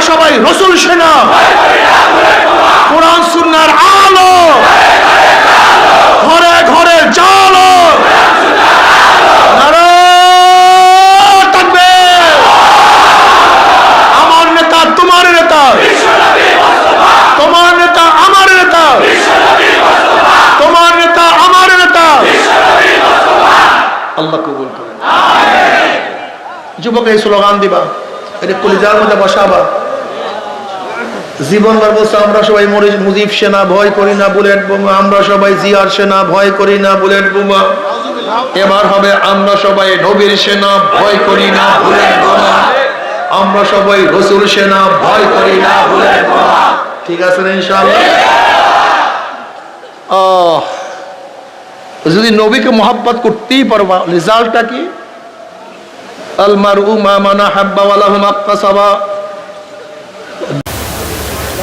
সবাই রসুল সেনা, কোরআন সুন্নাহর আলো, ঘরে ঘরে জালো, নারায়ে তাকবীর। আমার নেতা তোমার নেতা, তোমার নেতা আমার নেতা, তোমার নেতা আমার নেতা। আল্লাহ কবুল করেন। যুবক এই স্লোগান দিবা, এটা কলিজার মধ্যে বসাবা। জীবন বার বলছে আমরা সবাই মুজিব সেনা, ভয় করি না বুলেট বোমা। আমরা সবাই জিয়ার সেনা, ভয় করি না বুলেট বোমা। এবার হবে আমরা সবাই নবীর সেনা, ভয় করি না বুলেট বোমা। আমরা সবাই রসুল সেনা, ভয় করি না বুলেট বোমা। ঠিক আছে না ইনশাআল্লাহ? যদি নবীকে মোহাব্বত করতেই পারবা, রেজাল্টটা কি? আল মারউ মা মান আহাব্বা ওয়া লাহু মাকতাসাবা।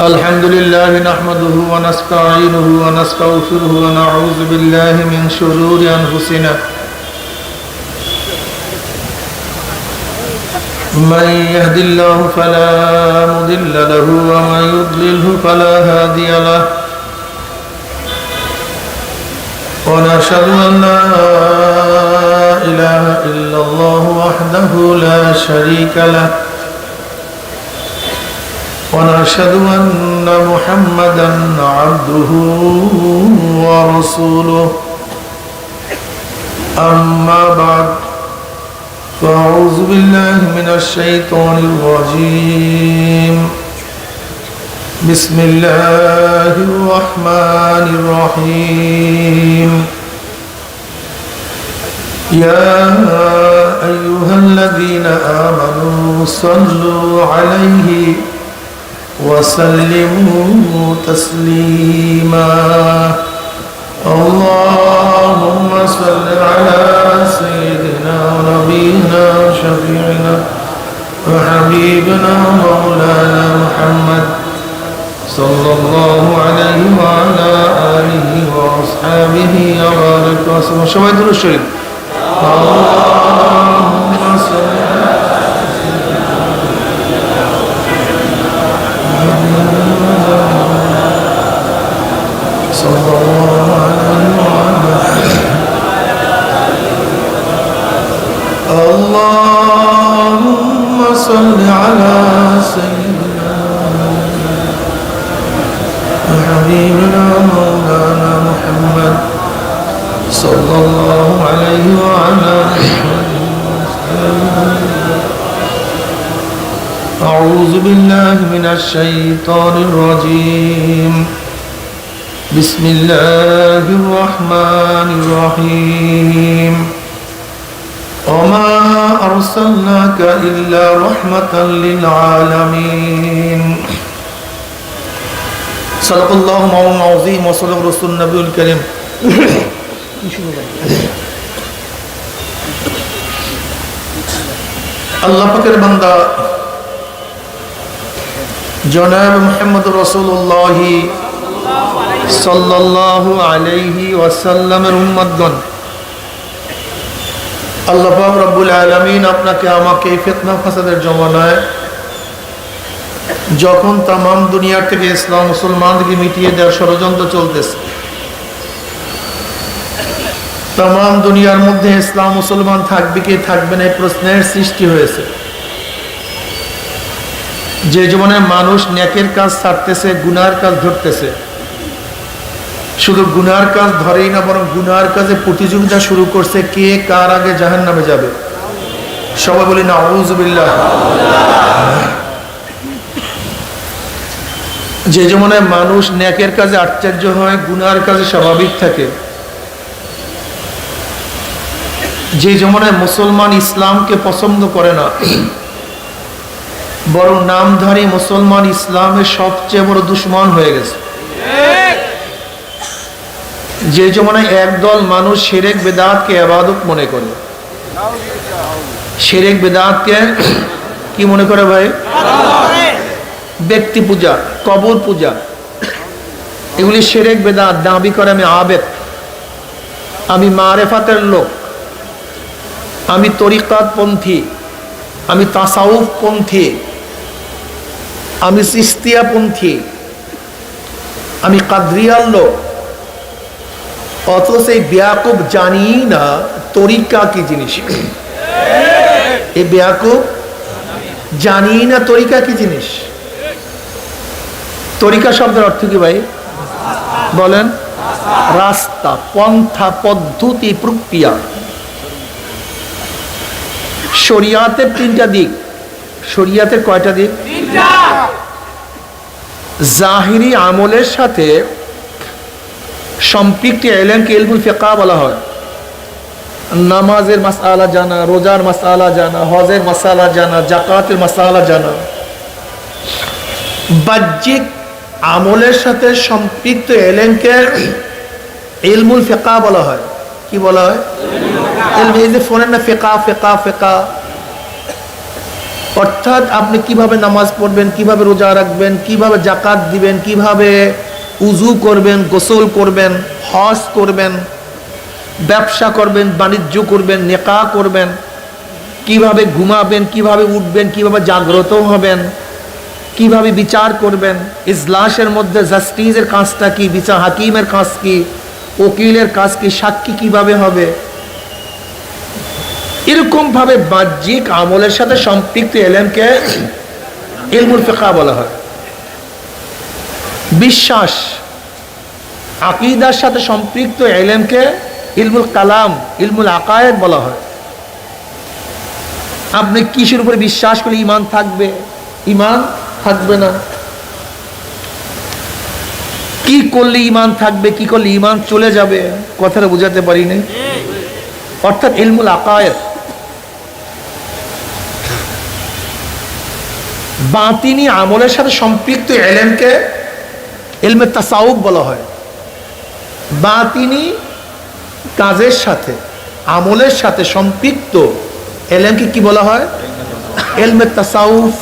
আলহামদুলিল্লাহ নাহমাদুহু ওয়া নাস্তাঈনুহু ওয়া নাস্তাগফিরুহু ওয়া নাউযু বিল্লাহি মিন শুরুরি আনফুসিনা মান ইয়াহদিল্লাহু ফালা মুদিল্লা লাহু ওয়া মান ইউদ্লিলহু ফালা হাদিয়া লাহু। ونشهد أن لا إله إلا الله وحده لا شريك له ونشهد أن محمدا عبده ورسوله أما بعد فأعوذ بالله من الشيطان الرجيم بسم الله الرحمن الرحيم يا أيها الذين آمنوا صلوا عليه وسلموا تسليما اللهم صل على سيدنا ونبينا وشفيعنا وحبيبنا مولانا محمد صلى الله عليه وعلى آله وأصحابه وبارك وسلم. شباب درود شريف. اللهم صل على صلى الله عليه وعلى اللهم صل على سيدنا حبيبنا مولانا محمد صلى الله عليه وعلى أعوذ بالله من الشيطان الرجيم بسم الله الرحمن الرحيم وما أرسلناك إلا رحمة للعالمين صدق الله مولانا العظيم وصدق رسول النبي الكريم. আল্লাহ পাকের বান্দা জনাব মুহাম্মদ রাসূলুল্লাহ সাল্লাল্লাহু আলাইহি ওয়াসাল্লামের উম্মতগণ, আল্লাহ পাক রব্বুল আলামিন আপনাকে আমাকে ফিতনা ফাসাদের জমানায় যখন তামাম দুনিয়ার থেকে ইসলাম মুসলমানদেরকে মিটিয়ে দেওয়ার ষড়যন্ত্র চলতেছে, তামাম দুনিয়ার মধ্যে ইসলাম মুসলমান থাকবে কি থাকবে না এই প্রশ্নের সৃষ্টি হয়েছে। যে জীবনে মানুষ নেকের কাজ ছাড়তেছে, গুনার কাজ ধরতেছে, শুধু গুনার কাজ ধরেই না বরং গুনার কাজে প্রতিযোগিতা শুরু করছে কে কার আগে জাহান্নামে যাবে। সবাই বলি না আউযু বিল্লাহ। যে জীবনে মানুষ নেকের কাজে আশ্চর্য হয়, গুনার কাজে স্বাভাবিক থাকে, যে জীবনে মুসলমান ইসলামকে পছন্দ করে না বরং নামধারী মুসলমান ইসলামের সবচেয়ে বড় দুশ্মন হয়ে গেছে, যে জীবনে একদল মানুষ শিরক বিদআতকে ইবাদত মনে করে। শিরক বিদআতকে কি মনে করে ভাই? ব্যক্তি পূজা, কবর পূজা, এগুলি শিরক বিদআত। দাবি করে আমি আবেদ, আমি মারেফাতের লোক, আমি তরিকাত পন্থী, আমি তাসাউফ পন্থী, আমি সিস্তিয়াপন্থী, আমি কাদরিয়ার লোক, অথচ এই বেয়াকুব জানি না তরিকা কি জিনিস। এই বেয়াকুব জানি না তরিকা কি জিনিস। তরিকা শব্দের অর্থ কি ভাই বলেন? রাস্তা, পন্থা, পদ্ধতি, প্রক্রিয়া। শরিয়াতের তিনটা দিক। শরিয়াতের কয়টা দিক? জাহিরি আমলের সাথে সম্পৃক্ত এলেমকে ইলমুল ফিকহ বলা হয়। নামাজের মাসআলা জানা, রোজার মাসআলা জানা, হজের মাসআলা জানা, যাকাতের মাসআলা জানা। বাহ্যিক আমলের সাথে সম্পৃক্ত এলেমকে ইলমুল ফিকহ বলা হয়। কি বলা হয়? এই যে ফোনের না ফিকহ ফিকহ ফিকহ, অর্থাৎ আপনি কিভাবে নামাজ পড়বেন, কিভাবে রোজা রাখবেন, কিভাবে যাকাত দিবেন, কিভাবে উজু করবেন, গোসল করবেন, হজ করবেন, ব্যবসা করবেন, বাণিজ্য করবেন, নেকাহ করবেন, কিভাবে ঘুমাবেন, কিভাবে উঠবেন, কিভাবে জাগ্রত হবেন, কিভাবে বিচার করবেন, ইজলাসের মধ্যে জাস্টিসের কাজটা কি, বিচার হাকিমের কাজ কি, উকিলের কাজ কি, সাক্ষী কিভাবে হবে, এরকম ভাবে বাহ্যিক আমলের সাথে সম্পৃক্ত এলেমকে ইলমুল ফিকহ বলা হয়। বিশ্বাস, আকীদার সাথে সম্পৃক্ত এলেমকে ইলমুল কালাম, ইলমুল আকায়েদ বলা হয়। আপনি কিসের উপরে বিশ্বাস করলে ঈমান থাকবে, ঈমান থাকবে না, কি করলে ঈমান থাকবে, কি করলে ঈমান চলে যাবে, কথাটা বুঝাতে পারি নাই। অর্থাৎ ইলমুল আকায়েদ। বাতিনি আমলের সাথে সম্পৃক্ত এলেমকে ইলমে তাসাউফ বলা হয়। বাতিনি কাজের সাথে, আমলের সাথে সম্পৃক্ত এলেমকে কি বলা হয়? ইলমে তাসাউফ,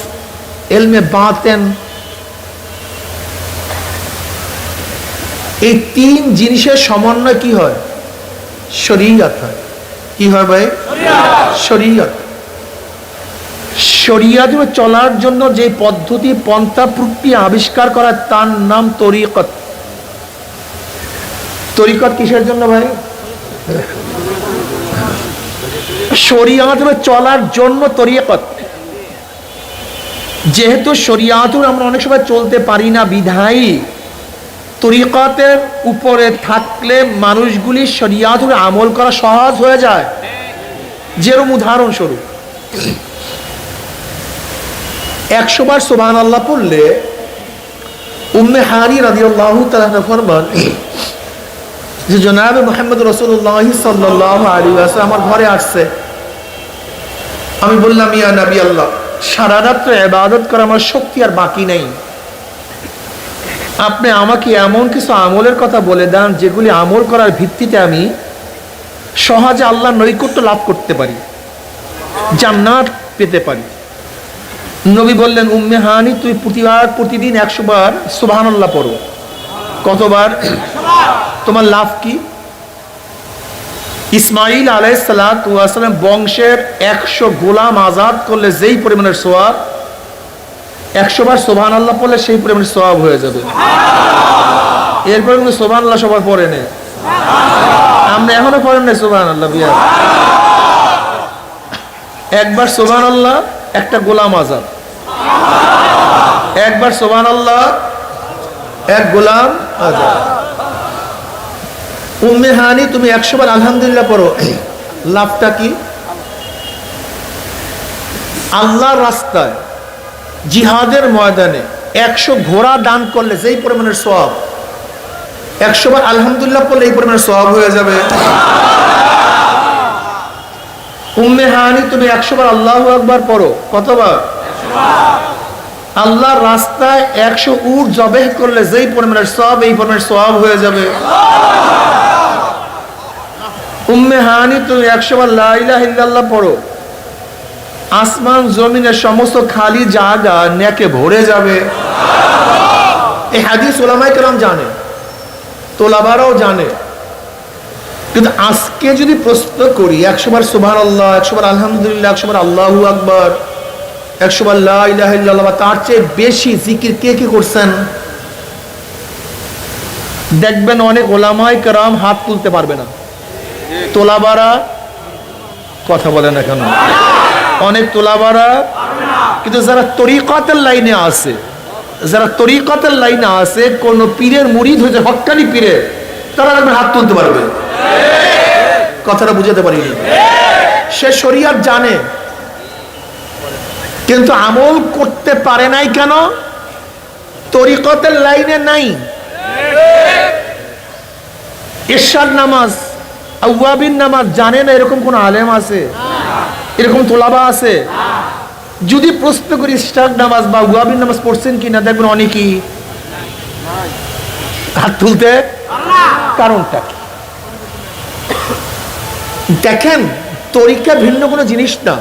ইলমে বাতেন। এই তিন জিনিসের সমন্বয় কি হয়? শরীয়ত হয়। কি হয় ভাই? শরীয়ত। শরীয়ত চলার জন্য যে পদ্ধতি, পন্থা, প্রক্রিয়া আবিষ্কার করা, তার নাম তরিকত। তরিকত কিসের জন্য ভাই? শরীয়ত চলার জন্য তরিকত। যেহেতু শরীয়ত আমরা অনেক সময় চলতে পারি না, বিধায়ী তরিকতের উপরে থাকলে মানুষগুলি শরীয়ত আমল করা সহজ হয়ে যায়। যেরকম উদাহরণস্বরূপ 100 বার সুবহানাল্লাহ পড়লে উম্মে হানি রাদিয়াল্লাহু তাআলা ফরমান যে জনাব মুহাম্মদ রাসূলুল্লাহ সাল্লাল্লাহু আলাইহি ওয়াসাল্লাম আমার ঘরে আসছে। আমি বললাম, ইয়া নবী আল্লাহ, সারা রাত ইবাদত করা আমার শক্তি আর বাকি নেই, আপনি আমাকে এমন কিছু আমলের কথা বলে দেন যেগুলি আমল করার ভিত্তিতে আমি সহজে আল্লাহর নৈকট্য লাভ করতে পারি, জান্নাত পেতে পারি। নবী বললেন, উম্মে হানি, তুই প্রতিদিন 100 বার সুবহানাল্লাহ পড়ো। কতবার? তোমার লাভ কি? ইসমাইল আলাইহিস সালাতু ওয়াস সালাম বংশের 100 গোলাম আজাদ করলে যেই পরিমাণের সওয়াব, 100 বার সুবহানাল্লাহ পড়লে সেই পরিমাণের সওয়াব হয়ে যাবে। এরপরে কিন্তু সুবহানাল্লাহ সবার পড়ে নেই, আমরা এখনো পড়েন না সুবহানাল্লাহ। বিয়া একবার সুবহানাল্লাহ একটা গোলাম আজাদ, একবার সুবহানাল্লাহ এক গোলাম আজাদ। উম্মে হানি, তুমি 100 বার আলহামদুলিল্লাহ পড়ো, লাভটা কি? আল্লাহর রাস্তায় জিহাদের ময়দানে 100 ঘোড়া দান করলে যেই পরিমাণের সওয়াব, 100 বার আলহামদুলিল্লাহ পড়লে এই পরিমাণের সওয়াব হয়ে যাবে। উম্মে হানি, তুমি 100 বার আল্লাহু আকবার পড়ো। কতবার? আল্লাহর রাস্তায় 100 উট জবেহ করলে যেই পরিমাণের সওয়াব, এই পরিমাণের সওয়াব হয়ে যাবে। উম্মে হানি, তুমি 100 বার লা ইলাহা ইল্লাল্লাহ পড়ো, আসমান জমিনের সমস্ত খালি জায়গা নেকে ভরে যাবে। এই হাদিস উলামায়ে কেরাম জানে, তোলাবারাও জানে। কিন্তু আজকে যদি প্রশ্ন করি 100 বার সুবহানাল্লাহ, 100 বার আলহামদুলিল্লাহ, 100 বার আল্লাহু আকবার, 100 বার লা ইলাহা ইল্লাল্লাহ বা তার চেয়ে বেশি জিকির কে কে করছেন? দেখবেন অনেক ওলামায়ে কেরাম হাত তুলতে পারবে না, তোলাবারা কথা বলে না কেন? অনেক তোলাবারা, কিন্তু যারা তরিকাতের লাইনে আছে, যারা তরিকাতের লাইনে আছে, কোন পীরের মুরিদ হয়েছে, হক্কানি পীরের, তারা দেখবেন হাত তুলতে পারবে। কথাটা বুঝাতে পারিনি? সে শরিয়ত জানে কিন্তু আমল করতে পারে নাই কেন? তরিকতের লাইনে নাই। ইরশাদ নামাজ, আওয়াবিন নামাজ জানে না, এরকম কোন আলেম আছে? এরকম তোলাবা আছে? যদি প্রশ্ন করি ইরশাদ নামাজ বা আওয়াবিন নামাজ পড়ছেন কিনা, দেখবেন অনেকেই হাত তুলতে। কারণটা কি? দেখেন, তরিকা ভিন্ন কোনো জিনিস না।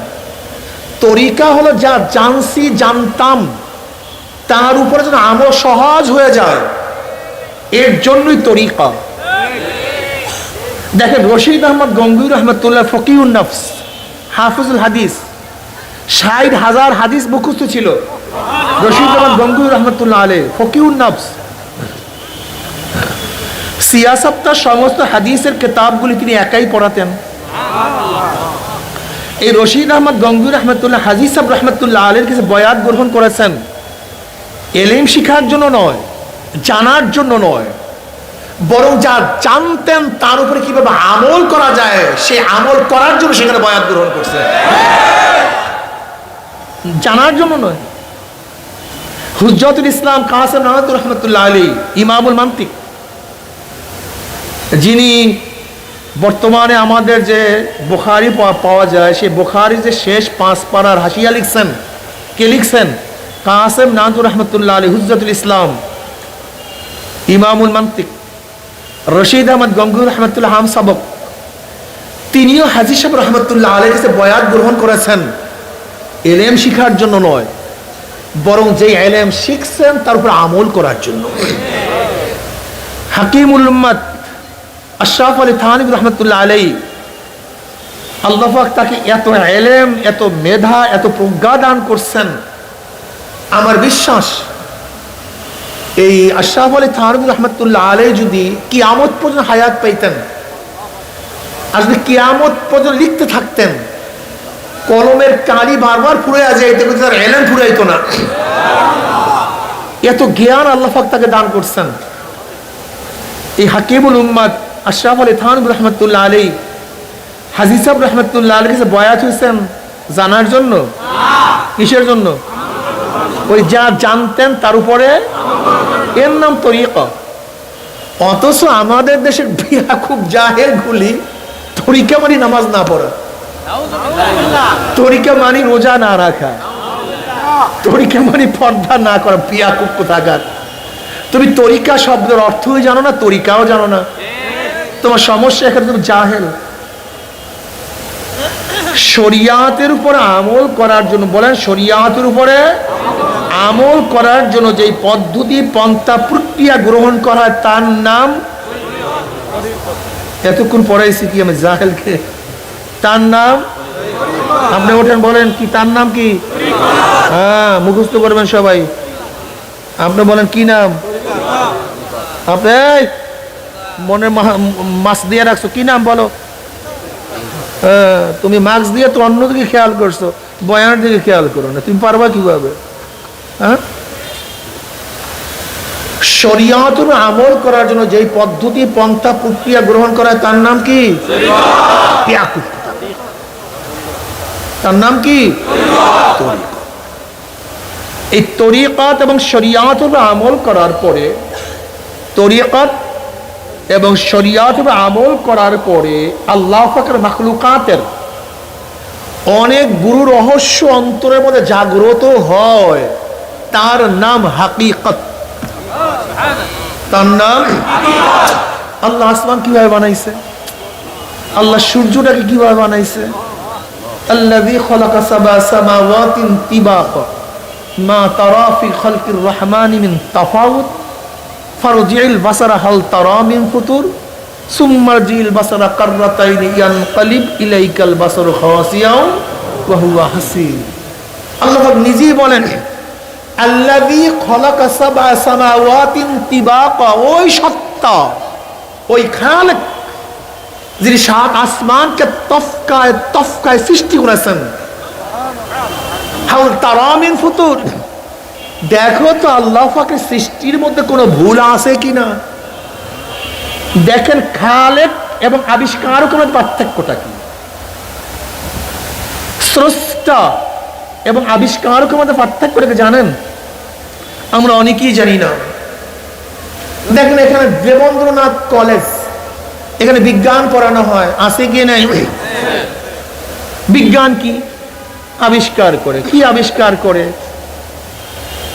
তরিকা হলো যা জানছি, জানতাম, তার উপরে যেন আমল সহজ হয়ে যায়, এর জন্যই তরিকা। দেখেন, রশিদ আহমদ গঙ্গুই রহমতুল্লাহ ফকিহুন নফস, হাফিজুল হাদিস, 60,000 হাদিস মুখস্থ ছিল। রশিদ আহমদ গঙ্গুই রহমতুল্লাহ আলাইহি ফকিহুন নফস। সিয়াসতটা সমস্ত হাদিসের কিতাবগুলি তিনি একাই পড়াতেন। এই রশিদ আহমদ গঙ্গুই রহমতুল্লাহ হাজি সাহেব রহমতুল্লাহ আলাইহির কাছে বয়াত গ্রহণ করেছেন এলেম শিখার জন্য নয়, জানার জন্য নয়, বরং যা জানতেন তার উপরে কিভাবে আমল করা যায় সে আমল করার জন্য সেখানে বয়াত গ্রহণ করছেন, জানার জন্য নয়। হুজ্জাতুল ইসলাম কাসেম নানতুর রহমতুল্লাহ আলাইহি, ইমামুল মান্তিক, যিনি বর্তমানে আমাদের যে বুখারী পাওয়া যায়, সেই বুখারীর যে শেষ 5 পারার হাসিয়া লিখছেন, কে লিখছেন? কাসেম নানতুর রহমতুল্লাহ আলাইহি, হুজ্জাতুল ইসলাম, ইমামুল মান্তিক। রশিদ আহমদ গঙ্গুই রহমতুল্লাহ হাম সাবক, তিনিও হাজী সাহেব রহমতুল্লাহ আলাইহির কাছে বয়াত গ্রহণ করেছেন এলেম শিখার জন্য নয়, বরং যে এলেম শিখছেন তার উপর আমল করার জন্য। হাকিমুল উম্মত আশরাফ আলী থানভী রহমতুল্লাহ আলাইহি, আল্লাহ পাক তাকে এত এলেম, এত মেধা, এত প্রজ্ঞা দান করছেন। আমার বিশ্বাস এই আশরাফ আলী থানভী রহমতুল্লাহ আলাইহি যদি কিয়ামত পর্যন্ত হায়াত পাইতেন, আর যদি কিয়ামত পর্যন্ত লিখতে থাকতেন, কলমের কালি বারবার ফুরাইয়া যাইতে, কিন্তু তার এলেম ফুরাইতো না। এত জ্ঞান আল্লাহ পাক তাকে দান করছেন। এই হাকিমুল উম্মত আশরাফ আলী থানভী রহমতুল্লাহ আলাইহি হাজী সাহেব রহমতুল্লাহ আলাইহির কাছে বয়াত হয়েছেন জানার জন্য? কিসের জন্য? ওই যা জানতেন তার উপরে, এর নাম তরিকা। অথচ আমাদের দেশের খুব জাহেল গুলি তরিকা মানে নামাজ না পড়া, তরিকা মানে রোজা না রাখা, তরিকা মানে পর্দা না করা। বিয়াকুব কোথাকার! তুমি তরিকা শব্দের অর্থই জানো না, তরিকাও জানো না, তোমার সমস্যা এখানে। তুমি জাহেল। শরিয়াতের উপরে আমল করার জন্য, বলেন শরিয়াতের উপরে আমল করার জন্য যেই পদ্ধতি, পন্থা, প্রক্রিয়া গ্রহণ করা হয় তার নাম, এতক্ষণ পড়াইছি কি আমি জাহেলকে, তার নাম, আপনি ওঠেন বলেন কি তার নাম কি? হ্যাঁ, মুখস্থ করবেন সবাই। আপনি বলেন কি নাম? আপনি মনে মাস্ক দিয়ে রাখছো, কি নাম বলো? তুমি মাস্ক দিয়ে তো অন্যদিকে খেয়াল করছো, বয়ানের দিকে খেয়াল করো না, তুমি পারবা কিভাবে? হ্যাঁ, শরিয়াতের আমল করার জন্য যেই পদ্ধতি, পন্থা, প্রক্রিয়া গ্রহণ করা তার নাম কি? তার নাম কি? এই তরিকাত এবং শরিয়াতের আমল করার পরে, তরিকাত এবং শরিয়াতের আমল করার পরে আল্লাহ পাকের মাখলুকাতের অনেক গুরু রহস্য অন্তরের মধ্যে জাগ্রত হয়, তার নাম হাকিকত। তার নাম আল্লাহ আসমান কিভাবে বানাইছে, আল্লাহ সূর্যটাকে কিভাবে বানাইছে, আল্লাযী খালাকা সাবআ সামাওয়াতিন তিবাকা মা তারা ফি খালকির রহমানি মিন তাফাউত ফারজি'ল বাসারা হাল তারা মিন ফুতুর সুম্মা রজি'ল বাসারা কাররাতাইন ইয়ানকালিব ইলাইকাল বাসারু খাসিয়াও ওয়া হুয়া হাসির। আল্লাহ পাক নিজেই বলেন আল্লাযী খালাকা সাবআ সামাওয়াতিন তিবাকা, ওই সত্তা, ওই খালেক যিনি সাত আসমানকে তফকায় তফকায় সৃষ্টি করেছেন। হাল তারা মিন ফুতুর, দেখো তো আল্লাহ পাকের সৃষ্টির মধ্যে কোনো ভুল আছে কিনা। দেখেন খালেক এবং আবিষ্কারকের মধ্যে পার্থক্যটা কি, স্রষ্টা এবং আবিষ্কারকের মধ্যে পার্থক্যটাকে জানেন? আমরা অনেকেই জানি না। দেখেন এখানে দেবেন্দ্রনাথ কলেজ, এখানে বিজ্ঞান পড়ানো হয়, আছে কি নাই? বিজ্ঞান কি আবিষ্কার করে, কি আবিষ্কার করে,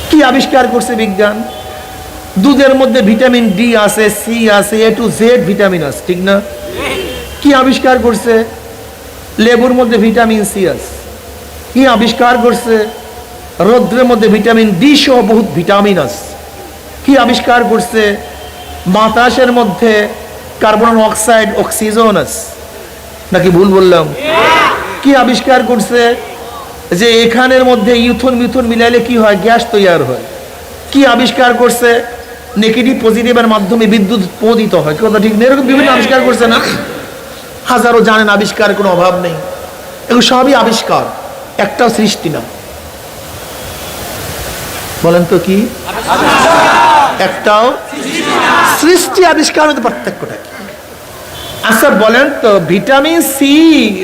কি আবিষ্কার করছে বিজ্ঞান? দুধের মধ্যে ভিটামিন ডি আছে, সি আছে, এ টু জেড ভিটামিন আছে, ঠিক না? কি আবিষ্কার করছে? লেবুর মধ্যে ভিটামিন সি আছে। কি আবিষ্কার করছে? রৌদ্রের মধ্যে ভিটামিন ডি সহ বহুত ভিটামিন আছে। কি আবিষ্কার করছে? বাতাসের মধ্যে কার্বন অক্সাইড, অক্সিজেন আছে। নাকি ভুল বললাম? কি আবিষ্কার করছে? যে এখানের মধ্যে ইথন মিথন মিলাইলে কি হয়, গ্যাস তৈরি হয়। কি আবিষ্কার করছে? নেগেটিভ পজিটিভের মাধ্যমে বিদ্যুৎ উৎপাদিত হয়। কথা ঠিক নেই? এরকম বিভিন্ন আবিষ্কার করছে না? হাজারো জানেন, আবিষ্কার কোনো অভাব নেই। এগুলো সবই আবিষ্কার, একটাও সৃষ্টি না। বলেন তো কি? একটাও সৃষ্টি আবিষ্কার মধ্যে পার্থক্যটা কি? আচ্ছা বলেন তো, ভিটামিন সি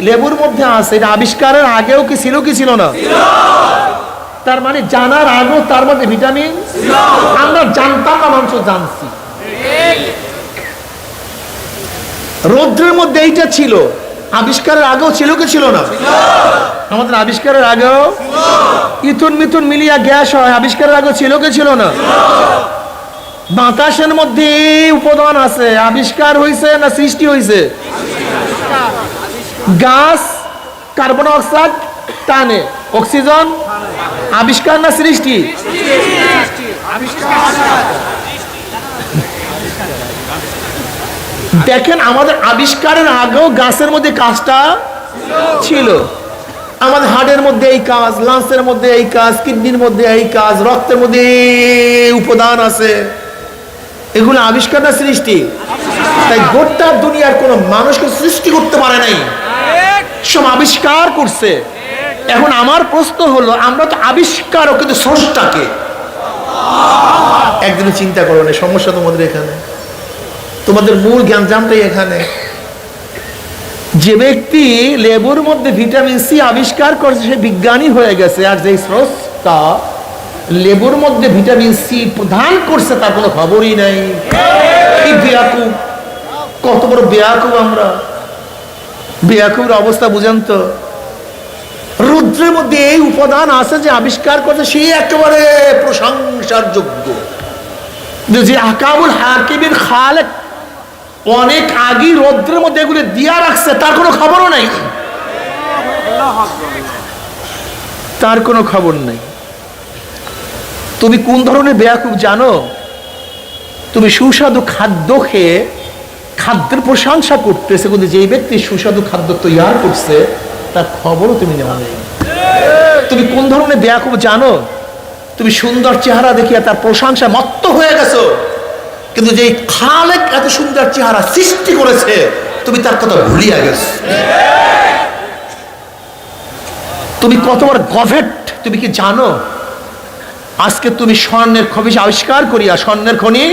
লেবুর মধ্যে আছে, এটা আবিষ্কারের আগেও কি ছিল, কি ছিল না? তার মানে জানার আগেও তার মধ্যে ভিটামিন, আমরা জানতাম না, মানুষ জানছি। রৌদ্রের মধ্যে এইটা ছিল, আবিষ্কারের আগেও ছিল কি ছিল না? আমাদের আবিষ্কারের আগেও ইথুন মিথুন মিলিয়া গ্যাস হয়, আবিষ্কারের আগেও ছিল কি ছিল না? বাতাসের মধ্যে উপাদান আছে, আবিষ্কার হয়েছে না সৃষ্টি হয়েছে? গাছ কার্বন অক্সাইড টানে, অক্সিজেন আবিষ্কার না সৃষ্টি? দেখেন আমাদের আবিষ্কারের আগেও গাছের মধ্যে কাজটা ছিল। আমাদের হার্টের মধ্যে এই কাজ, লাংসের মধ্যে এই কাজ, কিডনির মধ্যে এই কাজ, রক্তের মধ্যে উপাদান আছে। এগুলো আবিষ্কার না সৃষ্টি? তাই গোটা দুনিয়ার কোন মানুষকে সৃষ্টি করতে পারে নাই, সব আবিষ্কার করছে। এখন আমার প্রশ্ন হলো, আমরা তো আবিষ্কারও, কিন্তু স্রষ্টাকে একদিন চিন্তা করো না। সমস্যা তোমাদের এখানে, তোমাদের মূল জ্ঞানজামটাই এখানে। যে ব্যক্তি লেবুর মধ্যে ভিটামিন সি আবিষ্কার করছে সে বিজ্ঞানী হয়ে গেছে, আর যে স্রষ্টা লেবুর মধ্যে ভিটামিন সি প্রদান করছে তার কোনো খবরই নাই। কি বেয়াকুব, কত বড় বেয়াকুব আমরা! বেয়াকুবের অবস্থা বুঝেন তো? রুদ্রের মধ্যে এই উপাদান আছে যে আবিষ্কার করছে, সে একেবারে প্রশংসার যোগ্য। যে আকাবুল হাকিমের খালেক অনেক আগে রৌদ্রের মধ্যে এগুলো দিয়া রাখছে, তার কোনো খবরও নাই, তার কোনো খবর নাই। তুমি কোন ধরনের বেয়াকুব জানো? তুমি সুস্বাদু খাদ্য খেয়ে খাদ্যের প্রশংসা করতেছে, কিন্তু যেই ব্যক্তি সুস্বাদু খাদ্য তৈরি করছে তার খবরও তুমি নেওয়া নেই। তুমি কোন ধরনের বেয়াকুব জানো? তুমি সুন্দর চেহারা দেখিয়া তার প্রশংসা মত্ত হয়ে গেছো, কিন্তু যেই খালেক এত সুন্দর চেহারা সৃষ্টি করেছে তুমি তার কথা ভুলিয়া গেছো। তুমি কত বড় গভেট তুমি কি জানো? আজকে তুমি স্বর্ণের খনিজ আবিষ্কার করিয়া, স্বর্ণের খনি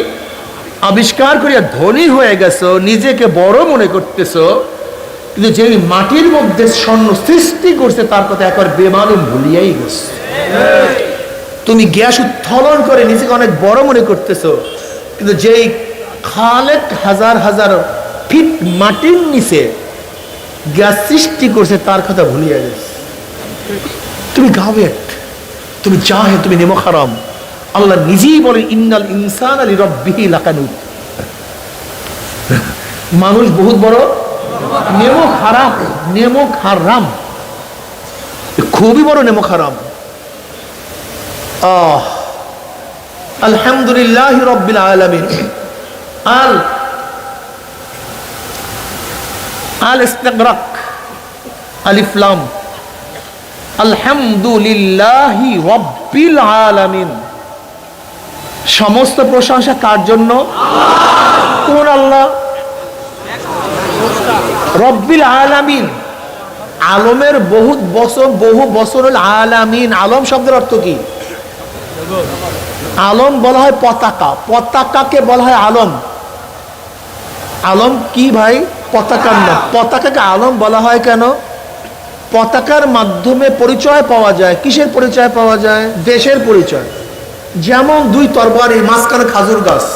আবিষ্কার করিয়া ধনী হয়ে গেছো, নিজেকে বড় মনে করতেছো, কিন্তু যেই মাটির মধ্যে স্বর্ণ সৃষ্টি করছে তার কথা একবার বেমালুম ভুলিয়াই গেছো। তুমি গ্যাস উত্তোলন করে নিজেকে অনেক বড় মনে করতেছো, কিন্তু যেই খালেক হাজার হাজার ফিট মাটির নিচে গ্যাস সৃষ্টি করছে তার কথা ভুলিয়া গেছে। তুমি গাবেট, তুমি জাহেল, তুমি নেমো হারাম। আল্লাহ নিজেই বলেন ইন্নাল ইনসানা লিরাব্বিহি লাকানুত, মানুষ বহুত বড় নেমো হারাম। নেমো হারাম, খুবই বড় নেমো হারাম। আলহামদুলিল্লাহ রাব্বিল আলামিন। আল ইস্তিগরাক, আলিফ লাম, আলহামদুলিল্লাহি রাব্বিল আলামিন। সমস্ত প্রশংসা কার জন্য? কোন আল্লাহ? রব্বিল আলামিন। আলমের বহু বছর হল আলামিন। আলম শব্দের অর্থ কি? আলম বলা হয় পতাকা, পতাকাকে বলা হয় আলম। আলম কি ভাই? পতাকার নাম। পতাকাকে আলম বলা হয় কেন? পতাকার মাধ্যমে পরিচয় পাওয়া যায়। কিসের পরিচয় পাওয়া যায়? দেশের পরিচয়। যেমন দুই তরবারি, মাঝখানে খাজুর গাছ।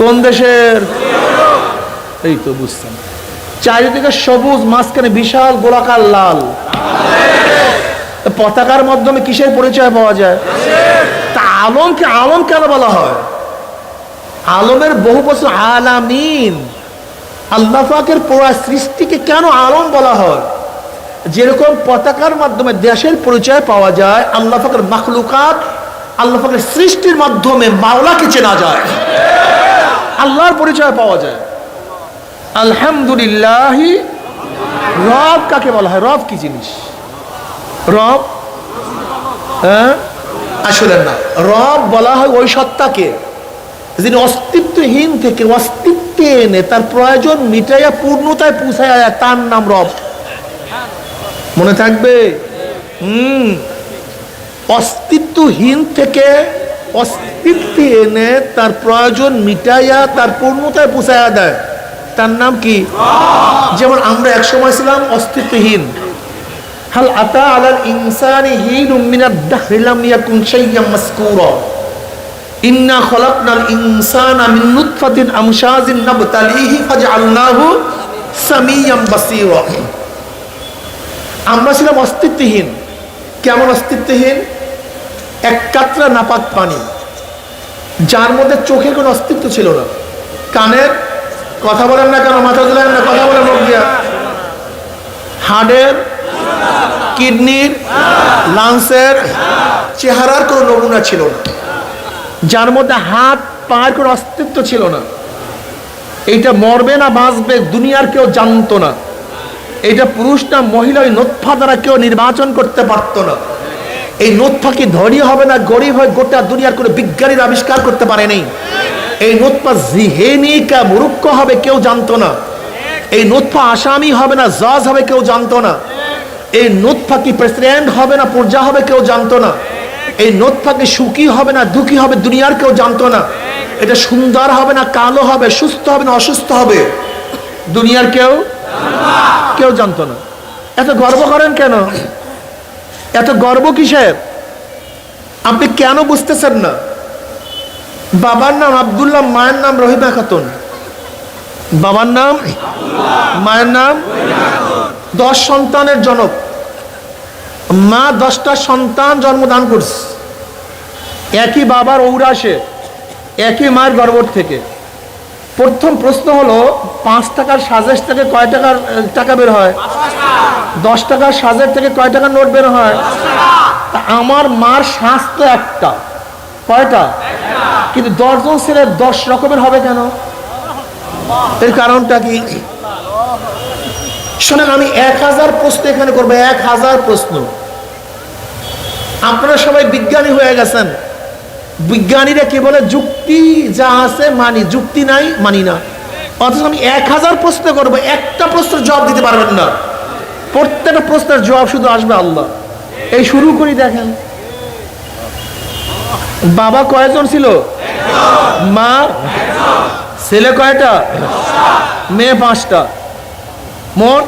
কোন দেশের? এই তো বুঝছেন। চারিদিকে সবুজ, মাঝখানে বিশাল গোলাকার লাল। পতাকার মাধ্যমে কিসের পরিচয় পাওয়া যায়? তা আলমকে আলম কেন বলা হয়? আলমের বহু বছর আলামিন। আল্লাহ পাকের পুরা সৃষ্টিকে কেন আলম বলা হয়? যেরকম পতাকার মাধ্যমে দেশের পরিচয় পাওয়া যায়, আল্লাহ পাকের মাখলুকাত, আল্লাহ পাকের সৃষ্টির মাধ্যমে মাওলাকে চেনা যায়, আল্লাহর পরিচয় পাওয়া যায়। আলহামদুলিল্লাহ। রব কাকে বলা হয়? রব কি জিনিস? রব আসলে না, রব বলা হয় ওই সত্তাকে যিনি অস্তিত্বহীন থেকে অস্তিত্বে এনে তার প্রয়োজন মিটাইয়া পূর্ণতায় পৌঁছায়, তার নাম রব। মনে থাকবে? অস্তিত্বহীন থেকে অস্তিত্বে এনে তার প্রয়োজন মিটাইয়া তার পূর্ণতায় পৌঁছায়া দেয়, তার নাম কি? যেমন আমরা এক সময় ছিলাম অস্তিত্বহীন। হাল আতা আলাল ইনসানি হিনুম মিনাদ দাহরি লাম ইয়াকুন শাইয়্যাম মাযকুরা ইন্না খলাকনাল ইনসানা মিন নুতফাতিন আমশাজিন নাবতালিহি ফাজআলনাহু সামিয়্যাম বাসীরা। আমরা ছিলাম অস্তিত্বহীন। কেমন অস্তিত্বহীন? এক কাতরা নাপাক পানি, যার মধ্যে চোখের কোনো অস্তিত্ব ছিল না, কানের কথা বলেন না কেন, মাথা তুলেন না, কথা বলেন মুখ দিয়া, হাড়ের, কিডনির, লাংসের, চেহারার কোনো নমুনা ছিল না, যার মধ্যে হাত পায়ের কোনো অস্তিত্ব ছিল না। এইটা মরবে না বাঁচবে দুনিয়ার কেউ জানতো না। এইটা পুরুষ না মহিলা, ওই নোৎফা দ্বারা কেউ নির্বাচন করতে পারতো না। এই নোৎফা কি ধনী হবে না গরিব হয় গোটা দুনিয়ার কোনো বিজ্ঞানীর আবিষ্কার করতে পারেনি। এই নোৎফা জিহেনিকা মুরুক্ষ হবে কেউ জানতো না। এই নোৎফা আসামি হবে না জজ হবে কেউ জানতো না। এই নোৎফা কি প্রেসিডেন্ট হবে না প্রজা হবে কেউ জানতো না। এই নোৎফা কি সুখী হবে না দুঃখী হবে দুনিয়ার কেউ জানতো না। এটা সুন্দর হবে না কালো হবে, সুস্থ হবে না অসুস্থ হবে, দুনিয়ার কেউ জানতো না। এত গর্ব করেন কেন? এত গর্ব কিসের? আপনি কেন বুঝতেছেন না? বাবার নাম আব্দুল্লাহ, মায়ের নাম রহিমা খাতুন। বাবার নাম, মায়ের নাম, 10 সন্তানের জনক। মা 10টা সন্তান জন্মদান করছে, একই বাবার ঔরাসে, একই মায়ের গর্ভ থেকে। প্রথম প্রশ্ন হলো, 5 টাকার সাজেশ থেকে কয় টাকা বের হয়? 10 টাকার সাজের থেকে কয় টাকার নোট বের হয়? আমার মার সাজ তো একটা, কয়টা? কিন্তু 10 জন ছেলে 10 রকমের হবে কেন? এর কারণটা কি? শোনেন, আমি 1000 প্রশ্ন এখানে করবো, 1000 প্রশ্ন। আপনারা সবাই বিজ্ঞানী হয়ে গেছেন। বিজ্ঞানীরা কি বলে? যুক্তি যা আছে মানি, যুক্তি নাই মানি না। অথচ আমি 1000 প্রশ্ন করবো, একটা প্রশ্নের জবাব দিতে পারবেন না। প্রত্যেকটা প্রশ্নের জবাব শুধু আসবে আল্লাহ। এই শুরু করি, দেখেন বাবা কয়জন ছিল? মা, ছেলে কয়টা? মেয়ে 5টা, মোট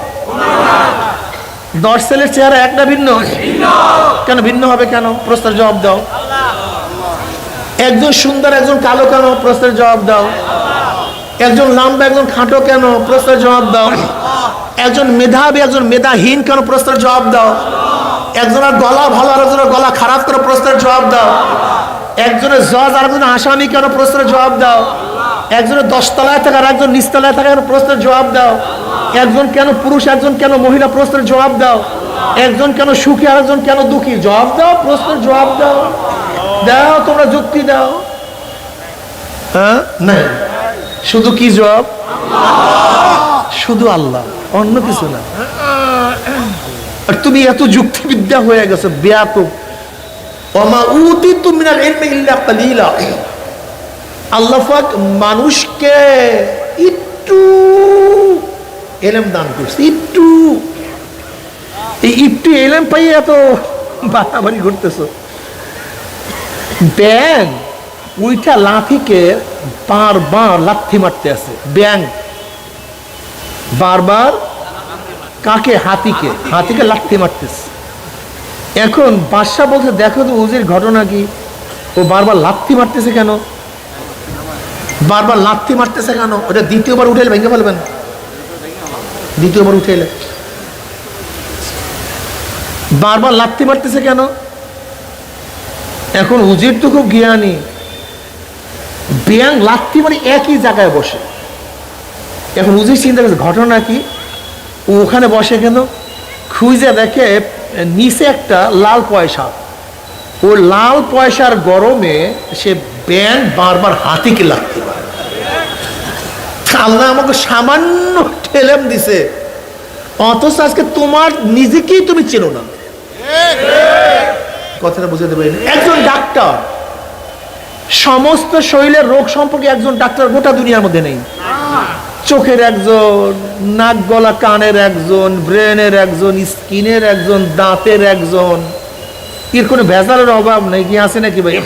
10 ছেলের চেহারা একটা ভিন্ন। কেন ভিন্ন হবে কেন? প্রশ্নের জবাব দাও। একজন সুন্দর একজন কালো কেন? প্রশ্নের জবাব দাও। একজন লম্বা একজন খাটো কেন? প্রশ্নের জবাব দাও। একজন মেধাবী একজন মেধাহীন কেন? প্রশ্নের জবাব দাও। একজনের গলা ভালো আর একজনের গলা খারাপ কেন? প্রশ্নের জবাব দাও। একজনের জজ আর একজনের আসামি কেন? প্রশ্নের জবাব দাও। একজনের 10 তলায় থাকে আর একজন নিচতলায় থাকে, প্রশ্নের জবাব দাও। একজন কেন পুরুষ একজন কেন মহিলা? প্রশ্নের জবাব দাও। একজন কেন সুখী আর একজন কেন দুঃখী? জবাব দাও, প্রশ্নের জবাব দাও। দাও, তোমরা যুক্তি দাও। হ্যাঁ না, শুধু কি জবাব? শুধু আল্লাহ, অন্য কিছু না। আর তুমি এত যুক্তিবিদ্যা হয়ে গেছো, ব্যাপক। ওমা উতিতু মিনাল ইলমি ইল্লা কালিলা। আল্লাহ পাক মানুষকে একটু ইলম দান করছে, একটু। এই একটু ইলম পাইয়ে এত বাড়াবাড়ি করতেছো। ব্যাং ওইটা লাঠিকে বারবার লাথি মারতে আছে, ব্যাং বারবার কাকে? হাতিকে, হাতিকে লাথি মারতেছে। এখন বাদশা বলছে, দেখো তো উজির ঘটনা কি, ও বারবার লাথি মারতেছে কেন? বারবার লাথি মারতেছে কেন? ওটা দ্বিতীয়বার উঠে ভেঙে ফেলবেন, দ্বিতীয়বার উঠে এলে বারবার লাথি মারতেছে কেন? এখন উজির তো খুব জ্ঞানী, ব্যাং লাথি মানে একই জায়গায় বসে। এখন উজির চিন্তা করছে ঘটনা কি, ও ওখানে বসে কেন? খুঁজে দেখে নিচে একটা লাল পয়সা। ও লাল পয়সার গরমে সে ব্যাং বারবার হাতিকে লাগতে পারে। আল্লাহ আমাকে সামান্য ঠেলেম দিছে, অথচ আজকে তোমার নিজেকেই তুমি চেনো না। কথাটা বুঝতে পারি। একজন ডাক্তার, সমস্ত শরীরের রোগ সম্পর্কে একজন ডাক্তার গোটা দুনিয়ার মধ্যে নেই। চোখের একজন, নাক গলা কানের একজন, ব্রেনের একজন, স্কিনের একজন, দাঁতের একজন, এর কোনো ভেজালের অভাব নেই। কি আছে নাকি ভাই?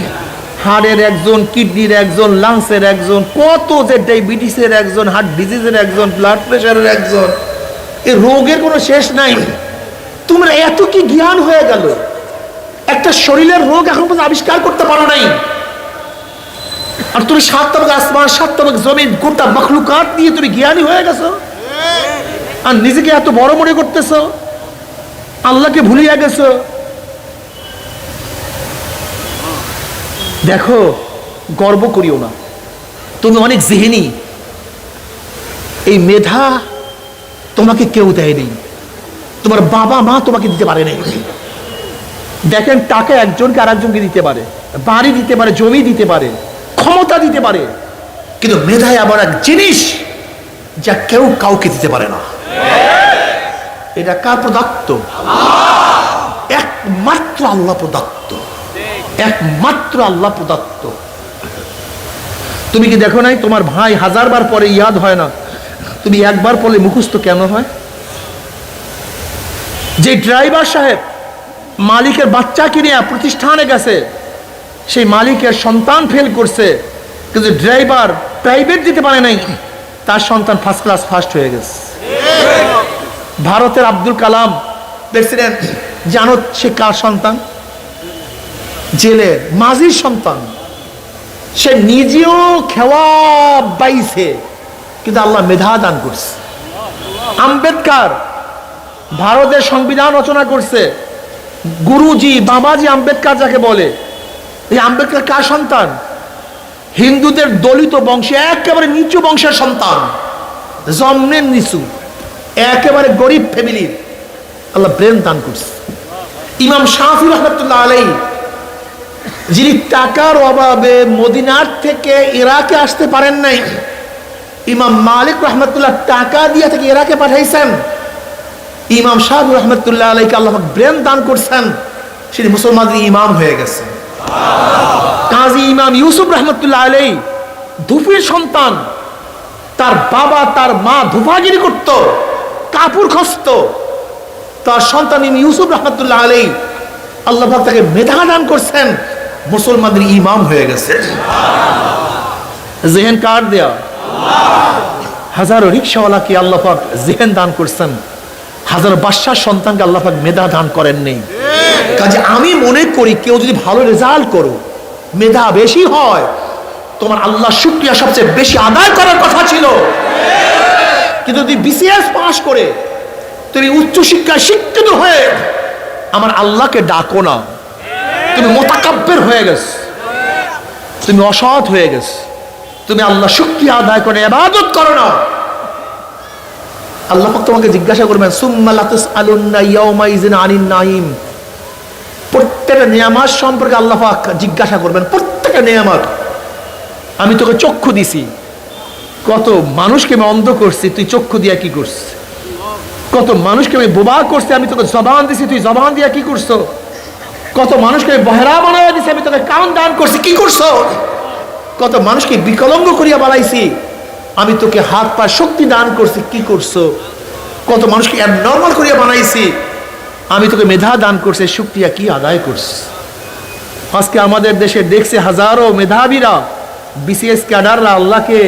হাড়ের একজন, কিডনির একজন, লাংসের একজন, কত যে ডায়াবেটিসের একজন, হার্ট ডিজিজের একজন, ব্লাড প্রেশারের একজন, এই রোগের কোনো শেষ নাই। তোমরা এত কি জ্ঞান হয়ে গেল, একটা শরীরের রোগ এখন পর্যন্ত আবিষ্কার করতে পারো নাই। আর তুমি 7 তবক আসমান, 7 তবক জমিন, গোটা মখলুকাত নিয়ে তুমি জ্ঞানী হয়ে গেছো, আর নিজেকে এত বড় মনে করতেছো, আল্লাহকে ভুলিয়ে গেছো। দেখো, গর্ব করিও না, তুমি অনেক জিহিনী। এই মেধা তোমাকে কেউ দেয়নি, তোমার বাবা মা তোমাকে দিতে পারে নাই। দেখেন, টাকা একজনকে আর একজনকে দিতে পারে, বাড়ি দিতে পারে, জমি দিতে পারে, ক্ষমতা দিতে পারে, কিন্তু মেধায় আবার এক জিনিস যা কেউ কাউকে দিতে পারে না। এটা কার প্রদত্ত? একমাত্র আল্লাহ প্রদত্ত, একমাত্র আল্লাহ প্রদত্ত। তুমি কি দেখো নাই, তোমার ভাই 1000 বার পরে ইয়াদ হয় না, তুমি একবার পরে মুখস্থ কেন হয়? যে ড্রাইভার সাহেব মালিকের বাচ্চাকে নিয়ে প্রতিষ্ঠানে গেছে, সেই মালিকের সন্তান ফেল করছে, কিন্তু ড্রাইভার প্রাইভেট দিতে পারে নাই, তার সন্তান ফার্স্ট ক্লাস ফার্স্ট হয়ে গেছে। ভারতের আব্দুল কালাম প্রেসিডেন্ট, জানো সে কার সন্তান? জেলের মাঝির সন্তান। সে নিজেও খেওয়া বাইছে, কিন্তু আল্লাহ মেধা দান করছে। আম্বেদকর ভারতের সংবিধান রচনা করছে, গুরুজি বাবাজি আম্বেদকর যাকে বলে, এই আম্বেদকর কার সন্তান? হিন্দুদের দলিত বংশে একেবারে নিচু বংশের সন্তান, জন্মের নিচু, একেবারে গরিব ফ্যামিলির। আল্লাহ ব্রেন দান করছে। ইমাম শাফি রহমতুল্লাহ আলাইহি, যিনি টাকার অভাবে মদিনার থেকে ইরাকে আসতে পারেন নাই, ইমাম মালিক রহমতুল্লাহ টাকা দিয়ে থেকে ইরাকে পাঠাইছেন। ইমাম শাফি রহমতুল্লাহ আলাইহিকে আল্লাহ ব্রেন দান করছেন, তিনি মুসলমানদের ইমাম হয়ে গেছেন। কাজী ইমাম ইউসুফ রহমতুল্লাহ আলাইহি ধুপির সন্তান, তার বাবা তার মা ধুপাগিরি করত, কাপড় খসত, তার সন্তান ইমাম ইউসুফ রহমতুল্লাহ আলাইহি আল্লাহ পাক তাকে মেধা দান করছেন, মুসলমানদের ইমাম হয়ে গেছে। জেহেন কার দেয়া? হাজারো রিক্সাওয়ালাকে আল্লাহ পাক জেহেন দান করছেন, হাজারো বাদশার সন্তানকে আল্লাহ পাক মেধা দান করেন নেই। কাজে আমি মনে করি, কেউ যদি ভালো রেজাল্ট করো, মেধা বেশি হয়, তোমার আল্লাহ শুকরিয়া সবচেয়ে বেশি আদায় করার কথা ছিল। কিন্তু যদি বিসিএস পাস করে তুমি উচ্চশিক্ষায় শিক্ষিত হয়ে আমার আল্লাহকে ডাকো না, তুমি মোতাকাব্বির হয়ে গেছ, তুমি অসৎ হয়ে গেছ, তুমি আল্লাহ শুকরিয়া আদায় করে ইবাদত করো না, আল্লাহ পাক তোমাকে জিজ্ঞাসা করবেন, সুম্মা লাতুসআলুন্না ইয়াউমাইযিন আনিন নাঈম। প্রত্যেকটা নিয়ামত সম্পর্কে আল্লাহ পাক জিজ্ঞাসা করবেন, প্রত্যেকটা নিয়ামত। আমি তোকে চক্ষু দিছি, কত মানুষকে আমি অন্ধ করছি, তুই চক্ষু দিয়া কি করছিস? কত মানুষকে আমি বোবা করছি, আমি তোকে জবান দিছি, তুই জবান দিয়া কি করছো? কত মানুষকে আমি বহেরা বানাইয়া দিছি, আমি তোকে কান দান করছি, কি করছো? কত মানুষকে বিকলাঙ্গ করিয়া বানাইছি, আমি তোকে হাত পা শক্তি দান করছি, কি করছো? কত মানুষকে অ্যাবনর্মাল করিয়া বানাইছি, আমি তোকে মেধা দান করছি, শুকরিয়া কি আদায় করছি? আজকে আমাদের দেশে দেখছে হাজারো মেধাবীরা, বিসিএস ক্যাডাররা আল্লাহকে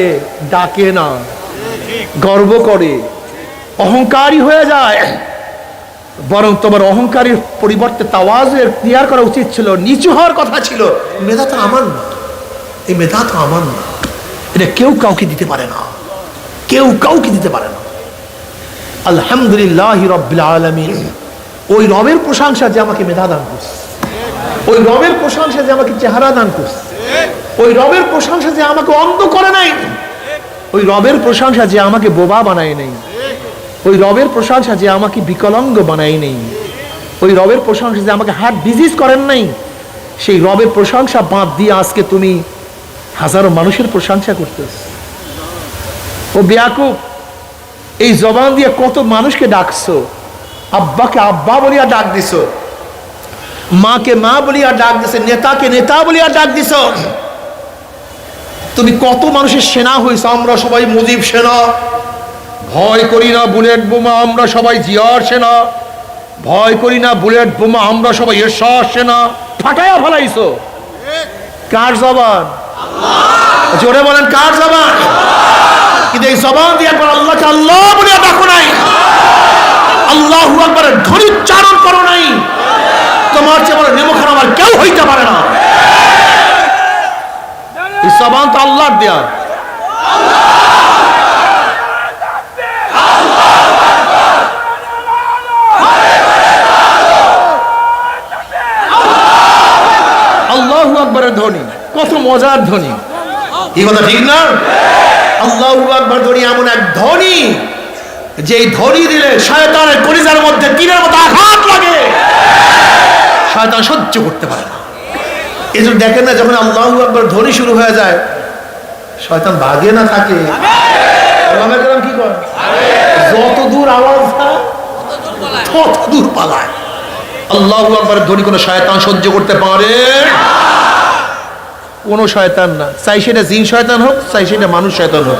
ডাকে না, গর্ব করে, অহংকারী হয়ে যায়। বরং তোমার অহংকারীর পরিবর্তে তাওয়াজুর ক্লিয়ার করা উচিত ছিল, নিচু হওয়ার কথা ছিল। মেধা তো আমার না, এই মেধা তো আমার না, এটা কেউ কাউকে দিতে পারে না, কেউ কাউকে দিতে পারে না। আলহামদুলিল্লাহ রাব্বিল আলামিন, ওই রবের প্রশংসা যে আমাকে মেধা দান করছে, ওই রবের প্রশংসা যে আমাকে চেহারা দান করছে, ওই রবের প্রশংসা যে আমাকে অন্ধ করে নাই, ওই রবের প্রশংসা যে আমাকে বোবা বানায় নাই, ওই রবের প্রশংসা যে আমাকে বিকলাঙ্গ বানায় নেই, ওই রবের প্রশংসা যে আমাকে হার্ট ডিজিজ করেন নাই, সেই রবের প্রশংসা বাদ দিয়ে আজকে তুমি হাজারো মানুষের প্রশংসা করতেছ। ও বেয়াকুব, এই জবান দিয়ে কত মানুষকে ডাকছো, আব্বাকে আব্বা বলিয়া ডাক দিছো, মাকে মা বলিয়া ডাক দিছো, নেতাকে নেতা বলিয়া ডাক দিছো। তুমি কত মানুষের সেনা হয়েছো। আমরা সবাই মুজিব সেনা, ভয় করি না বুলেট বোমা, আমরা সবাই জিয়ার সেনা, ভয় করি না বুলেট বোমা, আমরা সবাই এরশাদ সেনা। ফাটাইয়া ফেলাইছো। কার জবান? জোরে বলেন, কার জবান? কিন্তু এই জবান দিয়ে একবার আল্লাহকে আল্লাহ বলিয়া ডাকো নাই, আল্লাহু আকবারের ধ্বনি উচ্চারণ করো নাই। তোমার চেয়ে বড় নেমখান আমার কেউ হইতে পারে না। এই জবান তো আল্লাহর দেয়া। আল্লাহু আকবারের ধ্বনি কত মজার ধ্বনি, এই কথা ঠিক না? আল্লাহু আকবার ধ্বনি এমন এক ধ্বনি, যে ধ্বনি দিলে শয়তানের কলিজার মধ্যে তীরের মতো আঘাত লাগে, শয়তান সহ্য করতে পারে না। এই জন্য দেখেন না, যখন আল্লাহু আকবার ধ্বনি শুরু হয়ে যায়, শয়তান ভাগে না থাকে, কি করে? যত দূর আওয়াজ হয় তত দূর পালায়। আল্লাহু আকবারের ধ্বনি কোনো শয়তান সহ্য করতে পারে? কোন শয়তান না, চাই সেটা জিন শয়তান হোক, চাই সেটা মানুষ শয়তান হোক।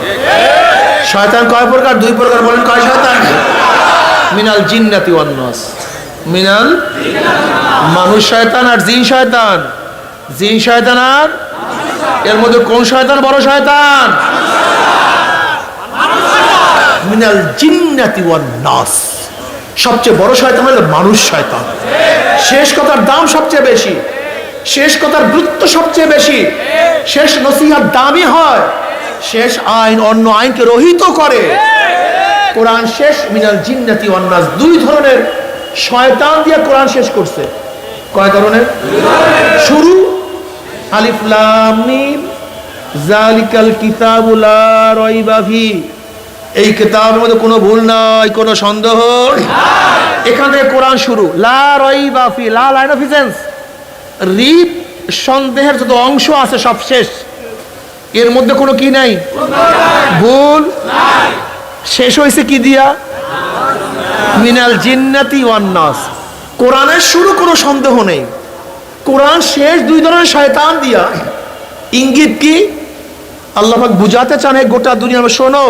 শয়তান কয় প্রকার? দুই প্রকার। বলেন কয় শয়তান? মিনাল জিন্নাতি ওয়ান নাস। মিনাল মানুষ শয়তান আর জিন শয়তান। জিন শয়তান আর এর মধ্যে কোন শয়তান বড় শয়তান? মিনাল জিন্নাতি ওয়ান নাস। সবচেয়ে বড় শয়তান হলো মানুষ শয়তান। শেষ কথার দাম সবচেয়ে বেশি, শেষ কথার গুরুত্ব সবচেয়ে বেশি, শেষ নসিহত দামি হয়, শেষ আইন অন্য আইনকে রহিত করে। কোরআন শেষ মিনাল জিন্নাতি ওয়ান নাস। দুই ধরনের শয়তান দিয়ে কোরআন শেষ করছে। কয় ধরনের? শুরু আলিফ লাম মিম যালিকাল কিতাবু লা রাইবা ফি। এই কিতাবের মধ্যে কোনো ভুল নাই, কোনো সন্দেহ নাই। এখান থেকে কোরআন শুরু। লা রাইবা ফি, লা লাইন অফ এসেন্স, রিপ সন্দেহের যত অংশ আছে সব শেষ। এর মধ্যে কোনো কি নাই, ভুল নাই। শেষ হয়েছে কি দিয়া? মিনাল জিন্নাতি ওয়ান নাস। কোরআনের শুরু কোনো সন্দেহ নেই, কোরআন শেষ দুই ধরনের শয়তান দিয়া। ইঙ্গিত কি? আল্লাহ পাক বুঝাতে চান এই গোটা দুনিয়া, শোনো,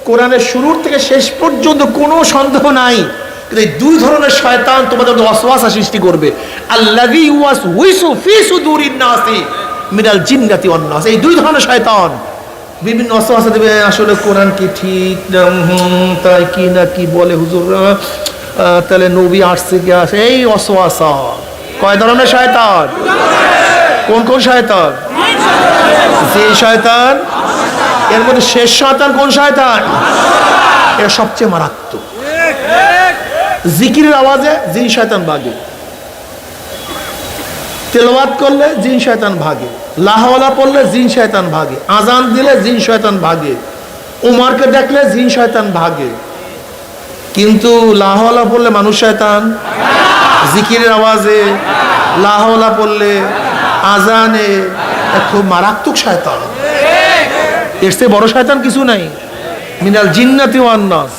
কোরআনের শুরুর থেকে শেষ পর্যন্ত কোনো সন্দেহ নাই, কিন্তু এই দুই ধরনের শয়তান তোমাদের ওয়াসওয়াসা সৃষ্টি করবে। আল্লাযী ইউওয়াসউইসু ফি সুদুরিন নাসি মিনাল জিন্নাতি ওয়ান নাস। এই দুই ধরনের শয়তান বিভিন্ন ওয়াসওয়াসা দেবে। আসলে কোরআন কি ঠিক, তাই কি না কি বলে হুজুর, তাহলে নবী আসছে কি আসে, এই ওয়াসওয়াসা। কয় ধরনের শয়তান? কোন কোন শয়তান? যে শয়তান। এর মধ্যে শেষ শয়তান কোন শয়তান? এটা সবচেয়ে মারাত্মক। জিকিরের আওয়াজে জিন শয়তান ভাগে, তেলাওয়াত করলে জিন শয়তান ভাগে, লাহওয়ালা পড়লে জিন শয়তান ভাগে, আজান দিলে জিন শয়তান ভাগে, উমারকে ডাকলে জিন শয়তান ভাগে। কিন্তু লাহওয়ালা পড়লে মানুষ শয়তান, জিকিরের আওয়াজে, লাহওয়ালা পড়লে, আজানে, খুব মারাত্মক শয়তান। এর চেয়ে বড় শয়তান কিছু নাই। মিনাল জিন্নাতি ওয়ান নাস।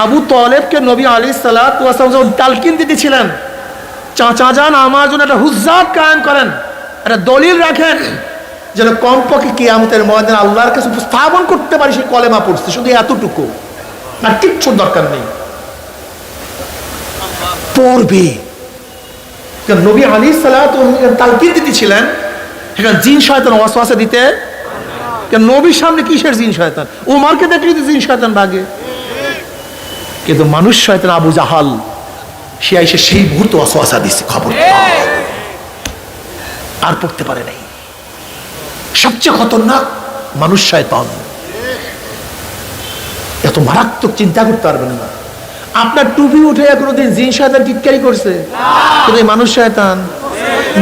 আবু তলেবকে নবী আলাইহিস সালাতু ওয়াস সালাম তালকিন দিতেছিলেন, চাচা যান আমার জন্য একটা হুজ্জাত কায়েম করেন, একটা দলিল রাখেন, যেন কমপক্ষে কিয়ামতের ময়দানে আল্লাহর কাছে উপস্থাপন করতে পারি সে কলেমা পড়ছে, শুধু এতটুকু, আর কিচ্ছু দরকার নেই, পড়বে। নবী আলাইহিস সালাতু ওয়াস সালাম তালকিন দিতেছিলেন, এখানে জিন শয়তান ওয়াসওয়াসা দিতে, নবীর সামনে কিসের জিন শয়তান? উমরকে দেখলে তো জিন শয়তান ভাগে, কিন্তু মানুষ শয়তান আবু জাহাল সে এসে সেই মুহূর্তে ওয়াসওয়াসা দিচ্ছে, খবর আর পড়তে পারে নাই। সবচেয়ে খতরনাক মানুষ শয়তান, এত মারাত্মক চিন্তা করতে পারবেন না। আপনার টুপি উঠে কোনোদিন জিন শয়তান টিটকারি করছে? কিন্তু মানুষ শয়তান।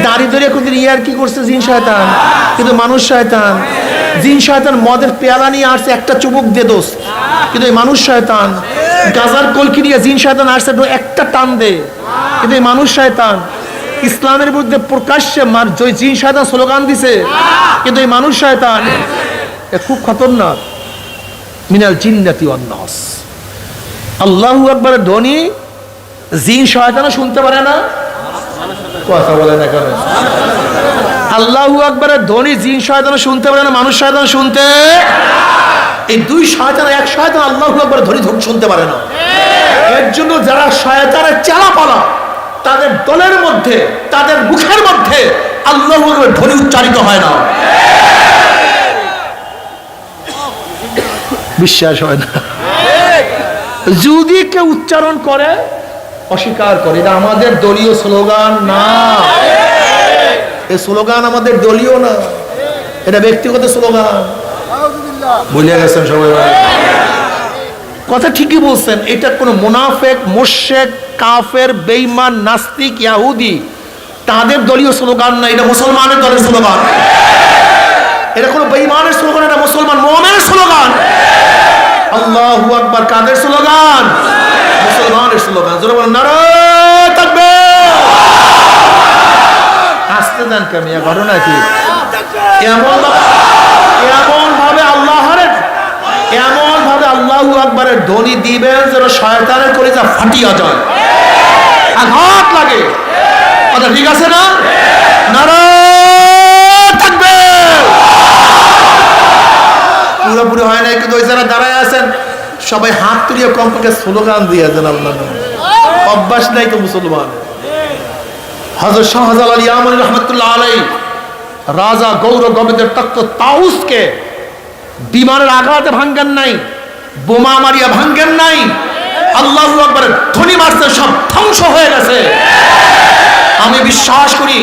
দাড়ি ধরে কোনোদিন ইয়ার কি করছে? জিন শয়তান। কিন্তু মানুষ শয়তান। জিন শয়তান মদের পেয়ালা নিয়ে আসছে, একটা চুবুক দে দোষ, কিন্তু মানুষ শয়তান। গাজার কলকি নিয়ে জিন শয়তান আসছে, একটা টান দে, কিন্তু মানুষ শয়তান। ইসলামের বিরুদ্ধে প্রকাশ্যে জিন শয়তান স্লোগান দিছে, কিন্তু এই মানুষ শয়তান। খুব খতরনাক। মিনাল জিন্নাতি ওয়ান নাস। আল্লাহু আকবারের ধ্বনি জিন শয়তানও শুনতে পারে না, কথা বলে না কেন? আল্লাহু আকবারের ধ্বনি জিন শয়তানও শুনতে পারে না, মানুষ শয়তান শুনতে, এই দুই শয়তান, এক শয়তান আল্লাহু আকবারের ধ্বনি শুনতে পারে না। এর জন্য যারা শয়তানের চালাপালা, তাদের দলের মধ্যে, তাদের মুখের মধ্যে আল্লাহু আকবারের ধ্বনি উচ্চারিত হয় না, বিশ্বাস হয় না। যদি কেউ উচ্চারণ করে, অস্বীকার করে, এটা আমাদের দলীয় স্লোগান না, এই স্লোগান আমাদের দলীয় না, এটা ব্যক্তিগত স্লোগান। বুঝে গেছেন সবাই? কথা ঠিকই বলছেন। এটা কোনো মুনাফিক, মুশরিক, কাফের, বেঈমান, নাস্তিক, ইহুদি তাদের দলীয় স্লোগান না, এটা মুসলমানের দলের স্লোগান। এটা কোনো বেঈমানের স্লোগান, এটা মুসলমান মুমিনের স্লোগান। আল্লাহু আকবার কাদের স্লোগান? মুসলমানের স্লোগান। জোরে বলেন নারায়ে তাকবীর। আসতে দেন কামিয়া, ঘটনা কি? এমন ভাবে আল্লাহু আকবারের ধ্বনি দিবেন যেন শয়তানের কলিজা ফাটিয়া যায়, আঘাত লাগে। কথা ঠিক আছে না? নারায়ে তাকবীর। পুরোপুরি হয় নাই, কিন্তু ওই যারা দাঁড়ায় আছেন সবাই হাত তুলিয়ে কমপক্ষে স্লোগান দিয়ে দেন আল্লাহ। অভ্যাস নাই তো মুসলমান। হযরত শাহজালাল ইয়ামানী রাহমাতুল্লাহ আলাইহি রাজা গৌর গোবিন্দের তখ্ত তাউসকে বিমানের আঘাতে ভাঙ্গেন নাই, বোমা মারিয়া ভাঙ্গেন নাই, আল্লাহু আকবারের ধ্বনি মারছে, সব ধ্বংস হয়ে গেছে। আমি বিশ্বাস করি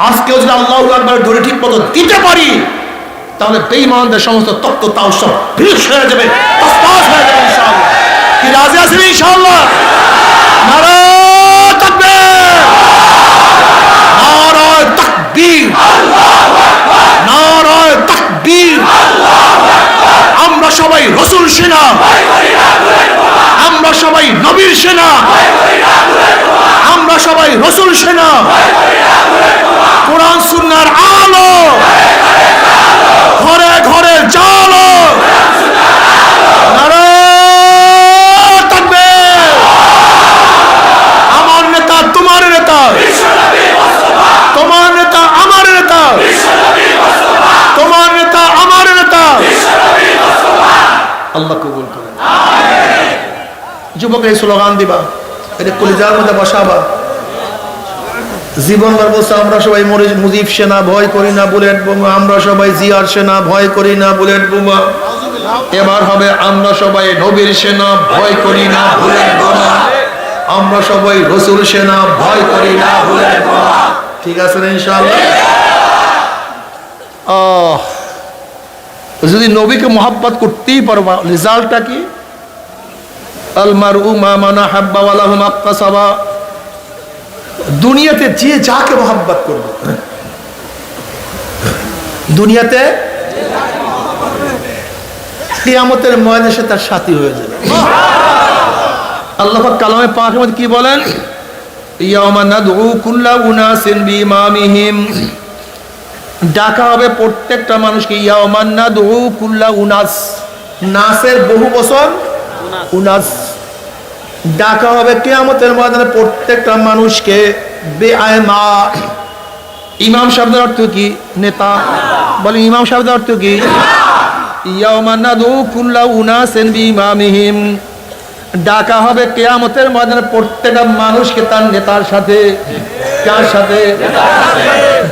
আজকেও যদি আল্লাহু আকবারের ধ্বনি ঠিক মতো দিতে পারি, তাহলে বেঈমানদের সমস্ত তখ্ত তাউস সব বিলীন হয়ে যাবে, তসতাস হয়ে যাবে ইনশাআল্লাহ। কি রাজি আছেন ইনশাআল্লাহ? নারায়ে তাকবীর, নারায়ে তাকবীর, আল্লাহু আকবার, নারায়ে তাকবীর, আল্লাহু আকবার। আমরা সবাই রাসূল সেনা, আমরা সবাই নবীর সেনা, আমরা সবাই রাসূল সেনা, কোরআন সুন্নাহর আলো ঘরে ঘরে জালো। নারায়ে তাকবীর। আমার নেতা তোমার নেতা, তোমার নেতা আমার নেতা, তোমার নেতা আমার নেতা। আল্লাহ কবুল করে। যুবক এই স্লোগান দিবা, এটা কলিজার মধ্যে বসাবা, জীবনভর বলছে আমরা সবাই মুজিব সেনা, ভয় করি না বুলেট বোমা, আমরা সবাই জিয়ার সেনা, ভয় করি না বুলেট বোমা। এবার হবে আমরা সবাই নবীর সেনা, ভয় করি না বুলেট বোমা, আমরা সবাই রাসূল সেনা, ভয় করি না বুলেট বোমা। ঠিক আছে না ইনশাআল্লাহ? যদি নবীকে মহব্বত করতেই পারবা, রেজাল্টটা কি? আল মারউ মা মান হাব্বা ওয়া লাহু মাক্তাসাবা। দুনিয়াতে যে যাকে মহব্বত করবে, দুনিয়াতে কিয়ামতের ময়দানে সে তার সাথী হয়ে যাবে। আল্লাহ পাক কালামে পাকের মধ্যে কি বলেন? ইয়াওমা নাদউ কুল্লা উনাসিন বিইমামিহিম। ডাকা হবে প্রত্যেকটা মানুষকে। ইয়াওমা নাদউ কুল্লা উনাস, নাসের বহু বচন উনাস, ডাকা হবে কিয়ামতের ময়দানে প্রত্যেকটা মানুষকে বেআইমা। ইমাম শব্দের অর্থ কি? নেতা। বলেন ইমাম শব্দের অর্থ কি? ইয়াউমা নাদউ কুল্লা উনাসিন বিইমামিহিম। ডাকা হবে কিয়ামতের ময়দানে প্রত্যেকটা মানুষকে তার নেতার সাথে। কার সাথে?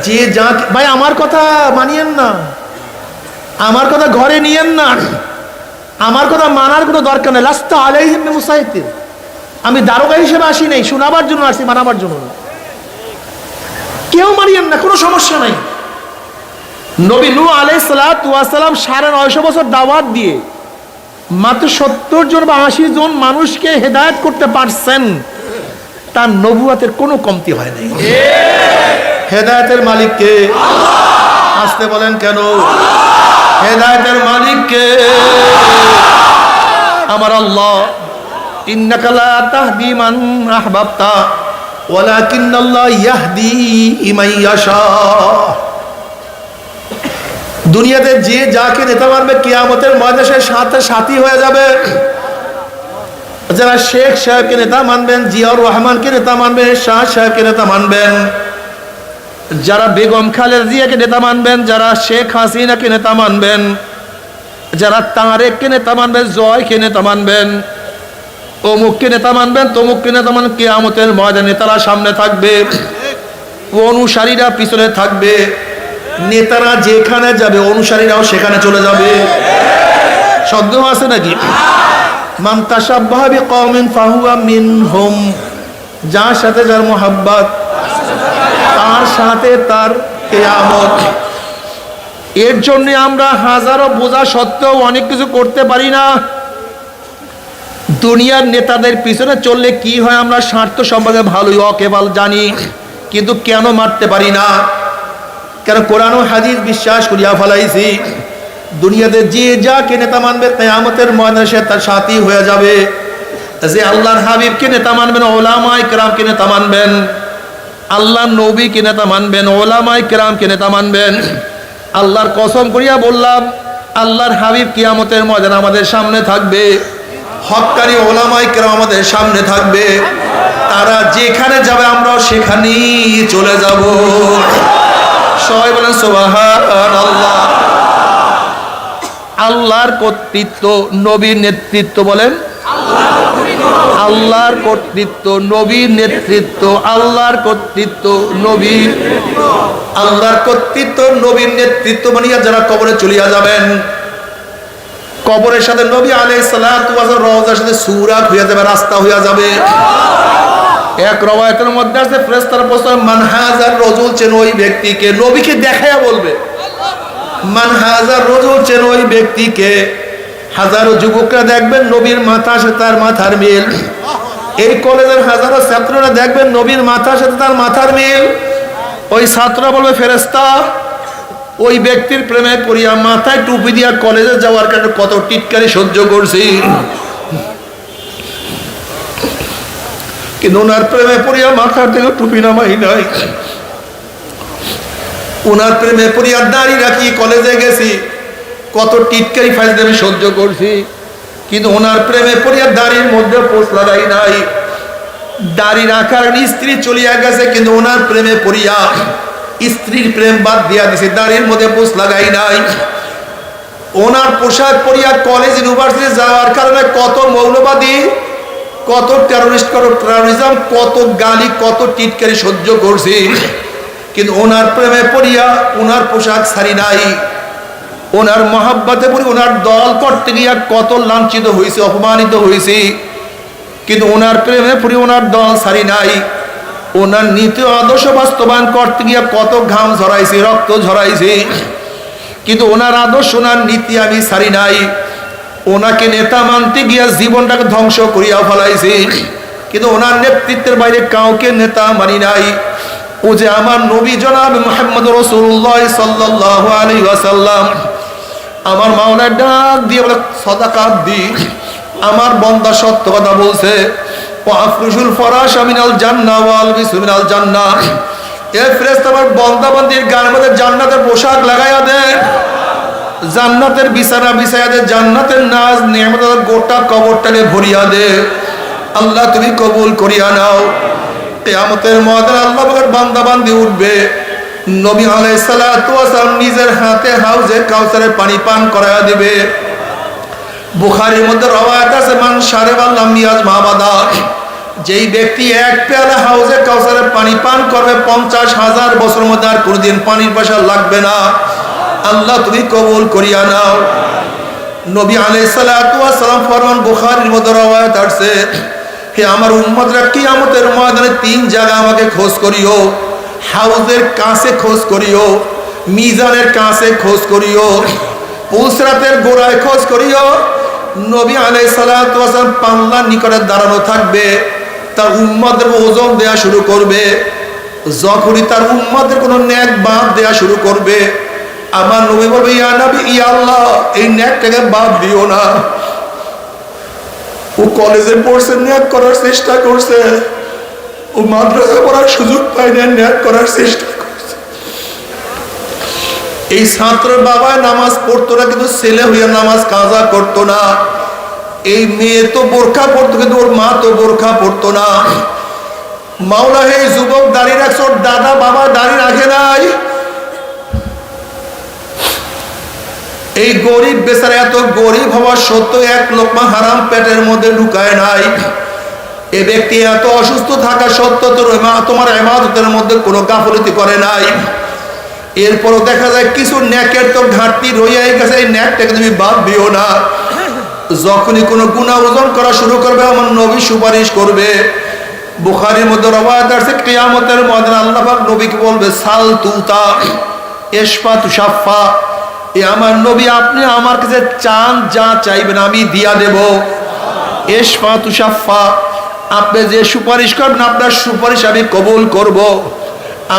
যে যা। ভাই আমার কথা মানিয়েন না, আমার কথা ঘরে নিয়েন না, আমার কথা মানার কোনো দরকার নেই। লাস্তা আলাইহিম বিমুসাইতির। আমি দারোগা হিসেবে আসি নাই, শোনাবার জন্য আসি, মানাবার জন্য না। কেউ মানিয়েন না, কোনো সমস্যা নাই। নবী নূহ আলাইহিস সালাতু ওয়াস সালাম 950 বছর দাওয়াত দিয়ে মাত্র 70 জন বা 80 জন মানুষকে হেদায়েত করতে পারছেন। তার নবুয়তের কোনো কমতি হয় নাই। হেদায়েতের মালিক কে? আসতে বলেন কেন? হেদায়েতের মালিক কে? আমার আল্লাহ। ইন্নাকা লা তাহদি মান আহবাবতা ওয়ালাকিন্নাল্লাহ ইয়াহদি মান ইয়াশা। দুনিয়াতে যে যাকে নেতা মানবে কিয়ামতের ময়দানে সাথে সাথী হয়ে যাবে। যারা শেখ সাহেবকে নেতা মানবেন, জিয়াউর রহমানকে নেতা মানবেন, শাহ সাহেবকে নেতা মানবেন, যারা বেগম খালেদা জিয়াকে নেতা মানবেন, যারা শেখ হাসিনাকে নেতা মানবেন, যারা তারেককে নেতা মানবেন, জয়কে নেতা মানবেন, অমুককে নেতা মানবেন, তমুককে নেতা মানবেন, কিয়ামতের ময়দানে নেতারা সামনে থাকবে, অনুসারীরা পিছনে থাকবে। নেতারা যেখানে যাবে অনুসারীরাও সেখানে চলে যাবে। সন্দেহ আছে নাকি? মান তাশাব্বাহা বিকওমিন ফাহুয়া মিনহুম। যার সাথে যার মোহাব্বত তার সাথে তার কিয়ামত। এর জন্য আমরা হাজারো বোঝা সত্ত্বেও অনেক কিছু করতে পারি না। দুনিয়ার নেতাদের পিছনে চললে কি হয় আমরা স্বার্থ সম্পর্কে ভালোই অকেবাল জানি, কিন্তু কেন মারতে পারি না? কেন? কোরআন ও হাদিস বিশ্বাস করিয়া ফেলাইছি। দুনিয়াতে যে যাকে নেতা মানবে কিয়ামতের ময়দানে সে তার সাথী হয়ে যাবে। যে আল্লাহর হাবিবকে নেতা মানবেন, উলামায়ে কেরামকে নেতা মানবেন, আল্লাহর নবীকে নেতা মানবেন, উলামায়ে কেরামকে নেতা মানবেন। আল্লাহর কসম করিয়া বললাম, আল্লাহর হাবিব কিয়ামতের ময়দানে আমাদের সামনে থাকবে, হক্কানি উলামায়ে কেরাম আমাদের সামনে থাকবে। তারা যেখানে যাবে আমরাও সেখানেই চলে যাব। সবাই বলেন সুবহানাল্লাহ। আল্লাহর কর্তৃত্ব, নবীর নেতৃত্ব। বলেন আল্লাহর কর্তৃত্ব, নবীর নেতৃত্ব। আল্লাহর কর্তৃত্ব, নবীর। আল্লাহর কর্তৃত্ব, নবীর নেতৃত্ব মানিয়া যারা কবরে চলিয়া যাবেন, কবরের সাথে নবী আলাইহিস সালাতু ওয়াস সালাম রওজার সাথে সুরাত হইয়া যাবে, রাস্তা হইয়া যাবে। এক রওয়ায়াতের মধ্যে আছে ফেরেশতারা প্রশ্ন মান হাযার রাজুল, চেন ওই ব্যক্তিকে। নবীকে দেখায়া বলবে মান হাযার রাজুল, চেন ওই ব্যক্তিকে। হাজারো যুবকরা দেখবেন নবীর মাথার সাথে তার মাথার মিল। এই কলেজের হাজারো ছাত্ররা দেখবেন নবীর মাথার সাথে তার মাথার মিল। ওই ছাত্ররা বলবে ফেরেশতা ওই ব্যক্তির প্রেমে পড়িয়া মাথায় টুপি দিয়া কলেজে যাওয়ার কারণে কত টিটকারি সহ্য করছি, কিন্তু ওনার প্রেমে পড়িয়া মাথার থেকে টুপি নামাই নাই। ওনার প্রেমে পড়িয়া দাড়ি রাখি কলেজে গেছি, কত টিটকারি ফাইজলামি সহ্য করছি, কিন্তু ওনার প্রেমে পড়িয়া দাড়ির মধ্যে পোষ লাগাই নাই। দাড়ি রাখার স্ত্রী চলিয়া গেছে, কিন্তু ওনার প্রেমে পড়িয়া স্ত্রীর প্রেম বাদ দিয়া দিছে, দাড়ির মধ্যে পোষ লাগাই নাই। ওনার পোশাক পরিয়া কলেজ ইউনিভার্সিটি যাওয়ার কারণে কত মৌলবাদী, কত টেরোরিস্ট, কত টেরোরিজম, কত গালি, কত টিটকারি সহ্য করছি, কিন্তু ওনার প্রেমে পড়িয়া ওনার পোশাক ছাড়ি নাই। ওনার মহাব্বতে পড়ি ওনার দল করতে গিয়া কত লাঞ্ছিত হয়েছে, অপমানিত হয়েছি, কিন্তু ওনার প্রেমে পড়ি ওনার দল ছাড়ি নাই। ওনার নীতি আদর্শ বাস্তবায়ন করতে গিয়া কত ঘাম ঝরাইছি, রক্ত ঝরাইছি, কিন্তু ওনার আদর্শ, ওনার নীতি আমি ছাড়ি নাই। ওনাকে নেতা মানতে গিয়া জীবনটাকে ধ্বংস করিয়া ফেলাইছি, কিন্তু ওনার নেতৃত্বের বাইরে কাউকে নেতা মানি নাই। ও যে আমার নবী জনাব মুহাম্মদ রাসূলুল্লাহ সাল্লাল্লাহু আলাইহি ওয়াসাল্লাম, আমার মাওলার ডাক দিয়ে বলে সাদাকাত দি, আমার বান্দা সত্য কথা বলছে। ওয়াফরুশুল ফরাশ মিনাল জান্নাহ ওয়াল বিসু মিনাল জান্নাহ। এ ফেরেশতা আমার বান্দা বান্দির গায়ের মধ্যে জান্নাতের পোশাক লাগাইয়া দে, জান্নাতের বিছানা বিছাইয়া দে, জান্নাতের নাজ নিয়ামতের গোটা কবরটাকে ভরিয়া দে। আল্লাহ তুমি কবুল করিয়া নাও। কিয়ামতের ময়দানে আল্লাহ পাকের বান্দা বান্দি উঠবে, নবী আলাইহিস সালাতু ওয়াস সালাম নিজের হাতে হাউজে কাউসারের পানি পান করায়া দিবে। বুখারীর মধ্যে রওয়ায়াত আছে, মান শারিবা লাম ইয়াজমা আবাদা, যেই ব্যক্তি এক পেয়ালা হাউজে কাউসারের পানি পান করবে 50,000 বছরের মধ্যে আর কোনোদিন পানির পিপাসা লাগবে না। আল্লাহ তুমি কবুল করিয়া নাও। নবী আলাইহিস সালাতু ওয়াস সালাম ফরমান, বুখারীর মধ্যে রওয়ায়াত আছে, হে আমার উম্মতরা, কিয়ামতের ময়দানে 3 জায়গা আমাকে খোঁজ করিও। হাউজের কাছে খোঁজ করিও, মিজানের কাছে খোঁজ করিও, পুসরাতের গোড়ায় খোঁজ করিও। নবী আলাইহিস সালাতু ওয়াস সালাম পাল্লার নিকটে দাঁড়ানো থাকবে, তার উম্মতদের ওজন দেয়া শুরু করবে। যখনই তার উম্মতদের কোনো নেক বাদ দেয়া শুরু করবে, আমার নবী বলবে, ইয়া নবী, ইয়া আল্লাহ, এই নেকটাকে বাদ দিও না। ও কলেজে পড়ছে, নেক করার চেষ্টা করছে, ও মাদ্রাসা পড়ার সুযোগ পায় না, নেক করার চেষ্টা করছে। এই ছাত্রের বাবা নামাজ পড়তো না, কিন্তু ছেলে হইয়া নামাজ কাজা করতো না। এই মেয়ে তো বোরখা পড়তো, কিন্তু ওর মা তো বোরখা পড়তো না। মাওলা, হে যুবক দাঁড়িয়ে রাখছো, ওর দাদা বাবা দাঁড়িয়ে রাখে নাই। এই গরিব বেচারা এত গরিব হওয়া সত্ত্বেও 1 লোকমা হারাম পেটের মধ্যে ঢুকায় নাই। এ ব্যক্তি এত অসুস্থ থাকা সত্ত্বেও তোমার ইবাদতের মধ্যে কোনো গাফলতি করে নাই। এরপরও দেখা যায় কিছু নেকের তো ঘাটতি রয়ে গেছে, এই নেকটাকে তুমি বাদ দিও না। যখনই কোনো গুনাহ ওজন করা শুরু করবে, আমার নবী সুপারিশ করবে। বুখারীর মধ্যে রওয়ায়াত আছে, কিয়ামতের ময়দানে আল্লাহ পাক নবীকে বলবে, সাল তুতা ইশফা তুশাফা, এ আমার নবী, আপনি আমার কাছে চান, যা চাইবেন আমি দিয়া দেব। ইশফা তুশাফা, আপনি যে সুপারিশ করবেন আপনার সুপারিশ আমি কবুল করব।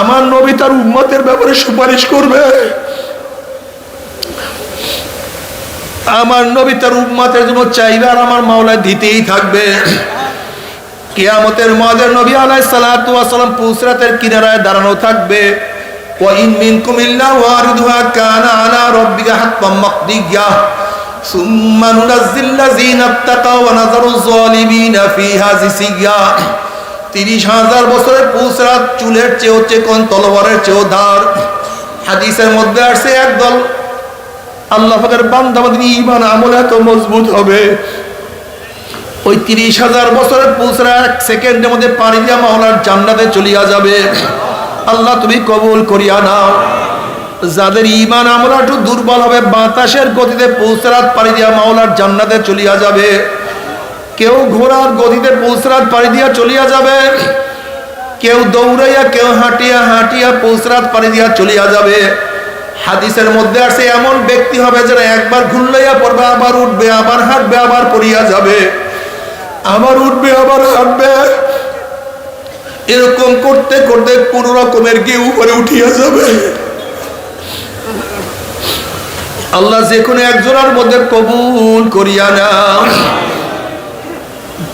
আমার নবী তার উম্মতের ব্যাপারে সুপারিশ করবে। আমার নবী তার উম্মতের জন্য চাইবে, আর আমার মাওলা দিতেই থাকবে। কিয়ামতের ময়দানে নবী আলাইহিস সালাতু ওয়াস সালাম পুসরাতের কিনারায় দাঁড়ানো থাকবে। ওয়া ইন মিনকুম ইল্লা ওয়ারিদুহা কানা আলা রাব্বিকা হাত্তাম মাকদিয়া সুম্মা নুনাজ্জিল লাযিনা ইত্তাকাও ওয়া নাযারুজ যালিমিনা ফিহা জিসিয়া। 30,000 বছরের পুসরাত চুলের চেয়েও চিকন, তলোয়ারের চেয়েও ধার। হাদিসের মধ্যে আসছে, একদল আল্লাহ পাকের বান্দা বান্দি ঈমান আমল এত মজবুত হবে, ওই 30,000 বছরের পুসরা 1 সেকেন্ডের মধ্যে পাড়ি দিয়া মাওলার জান্নাতে চলিয়া যাবে। আল্লাহ তুমি কবুল করিয়া নাও। যাদের ঈমান আমল একটু দুর্বল হবে, বাতাসের গতিতে পুসরাত পাড়ি দিয়া মাওলার জান্নাতে চলিয়া যাবে। কেউ ঘোড়ার গতিতে পুসরাত পাড়ি দিয়া চলিয়া যাবে, কেউ দৌড়াইয়া, কেউ হাঁটিয়া হাঁটিয়া পুসরাত পাড়ি দিয়া চলিয়া যাবে। হাদিসের মধ্যে আছে, এমন ব্যক্তি হবে যারা একবার ঘুরলাইয়া পড়বে, আবার উঠবে, আবার হাঁটবে, আবার পড়িয়া যাবে, আবার উঠবে, আবার হাঁটবে। এরকম করতে করতে কোন রকমের গিয়ে উপরে উঠিয়া যাবে। আল্লাহ যে কোনো একজনের মধ্যে কবুল করিয়া নাও।